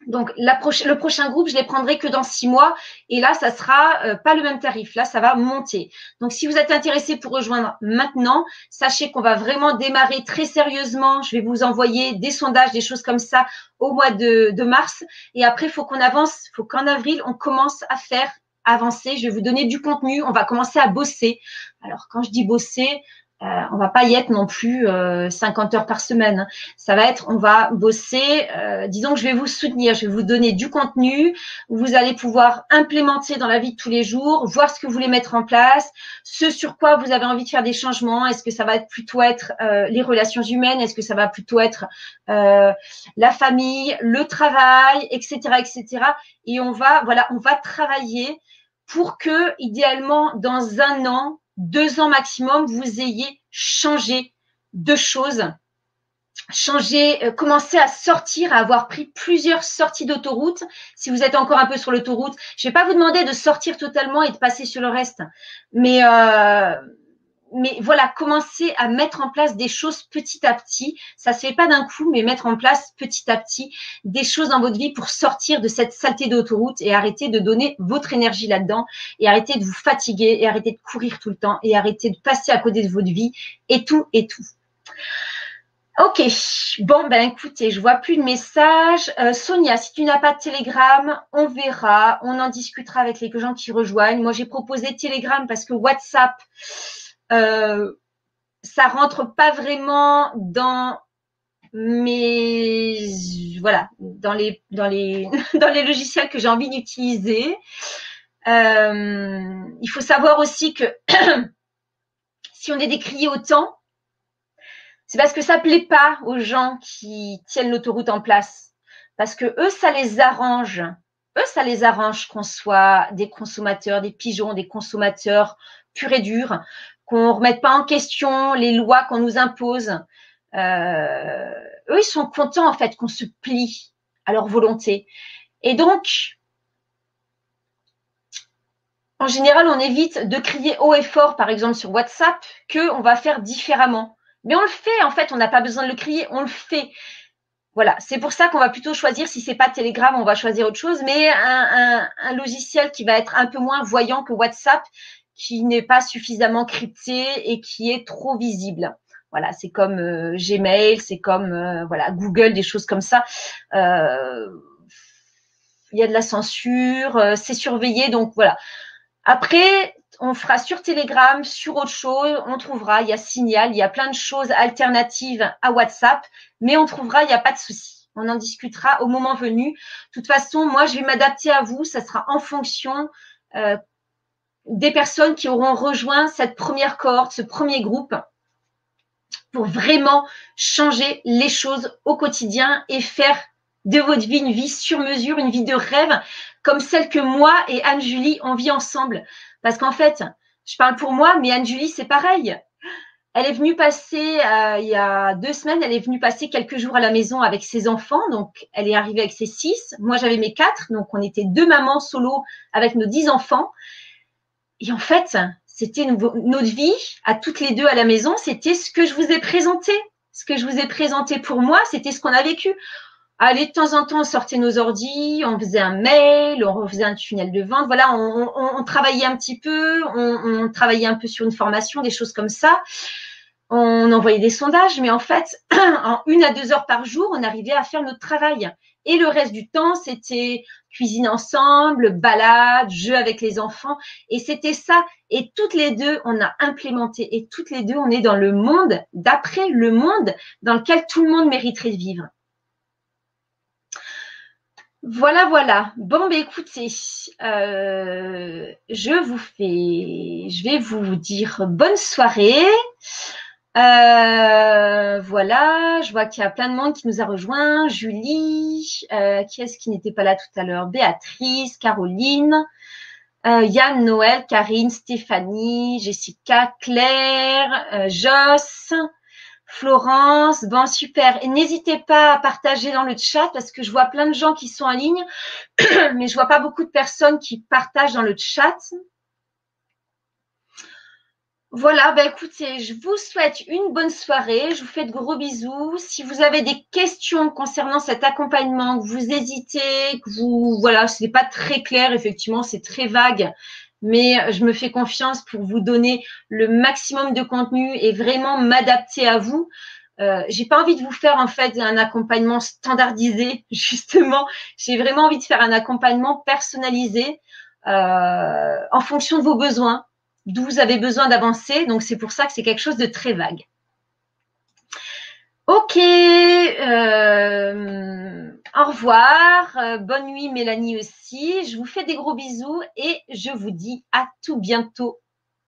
Donc, le prochain groupe, je ne les prendrai que dans 6 mois. Et là, ça sera pas le même tarif. Là, ça va monter. Donc, si vous êtes intéressé pour rejoindre maintenant, sachez qu'on va vraiment démarrer très sérieusement. Je vais vous envoyer des sondages, des choses comme ça au mois de mars. Et après, il faut qu'on avance. Il faut qu'en avril, on commence à faire avancer. Je vais vous donner du contenu. On va commencer à bosser. Alors, quand je dis bosser, on va pas y être non plus 50 heures par semaine. Ça va être, on va bosser, disons que je vais vous soutenir, je vais vous donner du contenu, vous allez pouvoir implémenter dans la vie de tous les jours, voir ce que vous voulez mettre en place, ce sur quoi vous avez envie de faire des changements. Est-ce que ça va plutôt être les relations humaines, est-ce que ça va plutôt être la famille, le travail, etc., etc. Et on va travailler pour que, idéalement, dans 1 an, 2 ans maximum, vous ayez changé de choses, commencé à sortir, à avoir pris plusieurs sorties d'autoroute. Si vous êtes encore un peu sur l'autoroute, je ne vais pas vous demander de sortir totalement et de passer sur le reste. Mais voilà, commencer à mettre en place des choses petit à petit. Ça se fait pas d'un coup, mais mettre en place petit à petit des choses dans votre vie pour sortir de cette saleté d'autoroute et arrêter de donner votre énergie là-dedans et arrêter de vous fatiguer et arrêter de courir tout le temps et arrêter de passer à côté de votre vie et tout et tout. Ok, bon ben écoutez, je vois plus de messages. Sonia, si tu n'as pas de Telegram, on verra, on en discutera avec les gens qui rejoignent. Moi j'ai proposé Telegram parce que WhatsApp, ça rentre pas vraiment dans mes dans les logiciels que j'ai envie d'utiliser. Il faut savoir aussi que si on est décrié autant, c'est parce que ça plaît pas aux gens qui tiennent l'autoroute en place, parce que eux ça les arrange. Qu'on soit des consommateurs, des pigeons, des consommateurs purs et durs, qu'on remette pas en question les lois qu'on nous impose. Eux, ils sont contents en fait qu'on se plie à leur volonté. Et donc, en général, on évite de crier haut et fort, par exemple sur WhatsApp, qu'on va faire différemment. Mais on le fait, en fait, on n'a pas besoin de le crier, on le fait. Voilà, c'est pour ça qu'on va plutôt choisir, si c'est pas Telegram, on va choisir autre chose, mais un logiciel qui va être un peu moins voyant que WhatsApp, qui n'est pas suffisamment crypté et qui est trop visible. Voilà, c'est comme Gmail, c'est comme Google, des choses comme ça. Il y a de la censure, c'est surveillé, donc voilà. Après, on fera sur Telegram, sur autre chose, on trouvera, il y a Signal, il y a plein de choses alternatives à WhatsApp, mais on trouvera, il n'y a pas de souci. On en discutera au moment venu. De toute façon, moi, je vais m'adapter à vous. Ça sera en fonction des personnes qui auront rejoint cette première cohorte, ce premier groupe, pour vraiment changer les choses au quotidien et faire de votre vie une vie sur mesure, une vie de rêve, comme celle que moi et Anne-Julie, on vit ensemble. Parce qu'en fait, je parle pour moi, mais Anne-Julie, c'est pareil. Elle est venue passer, il y a 2 semaines, elle est venue passer quelques jours à la maison avec ses enfants. Donc, elle est arrivée avec ses 6. Moi, j'avais mes 4. Donc, on était 2 mamans solo avec nos 10 enfants. Et en fait, c'était notre vie à toutes les 2 à la maison. C'était ce que je vous ai présenté. Ce que je vous ai présenté pour moi, c'était ce qu'on a vécu. Allez, de temps en temps, on sortait nos ordis, on faisait un mail, on faisait un tunnel de vente. Voilà, on travaillait un petit peu, on travaillait un peu sur une formation, des choses comme ça. On envoyait des sondages, mais en fait, en 1 à 2 heures par jour, on arrivait à faire notre travail. Et le reste du temps, c'était cuisine ensemble, balade, jeu avec les enfants. Et c'était ça. Et toutes les 2, on a implémenté. Et toutes les 2, on est dans le monde d'après, le monde dans lequel tout le monde mériterait de vivre. Voilà, voilà. Bon, ben écoutez, je vais vous dire bonne soirée. Voilà, je vois qu'il y a plein de monde qui nous a rejoints. Julie, qui est-ce qui n'était pas là tout à l'heure? Béatrice, Caroline, Yann, Noël, Karine, Stéphanie, Jessica, Claire, Joss, Florence. Bon, super. Et n'hésitez pas à partager dans le chat parce que je vois plein de gens qui sont en ligne, mais je vois pas beaucoup de personnes qui partagent dans le chat. Voilà, ben écoutez, je vous souhaite une bonne soirée. Je vous fais de gros bisous. Si vous avez des questions concernant cet accompagnement, que vous hésitez, que vous, voilà, ce n'est pas très clair, effectivement, c'est très vague, mais je me fais confiance pour vous donner le maximum de contenu et vraiment m'adapter à vous. J'ai pas envie de vous faire en fait un accompagnement standardisé, justement. J'ai vraiment envie de faire un accompagnement personnalisé en fonction de vos besoins, d'où vous avez besoin d'avancer. Donc, c'est pour ça que c'est quelque chose de très vague. Ok, au revoir. Bonne nuit, Mélanie aussi. Je vous fais des gros bisous et je vous dis à tout bientôt.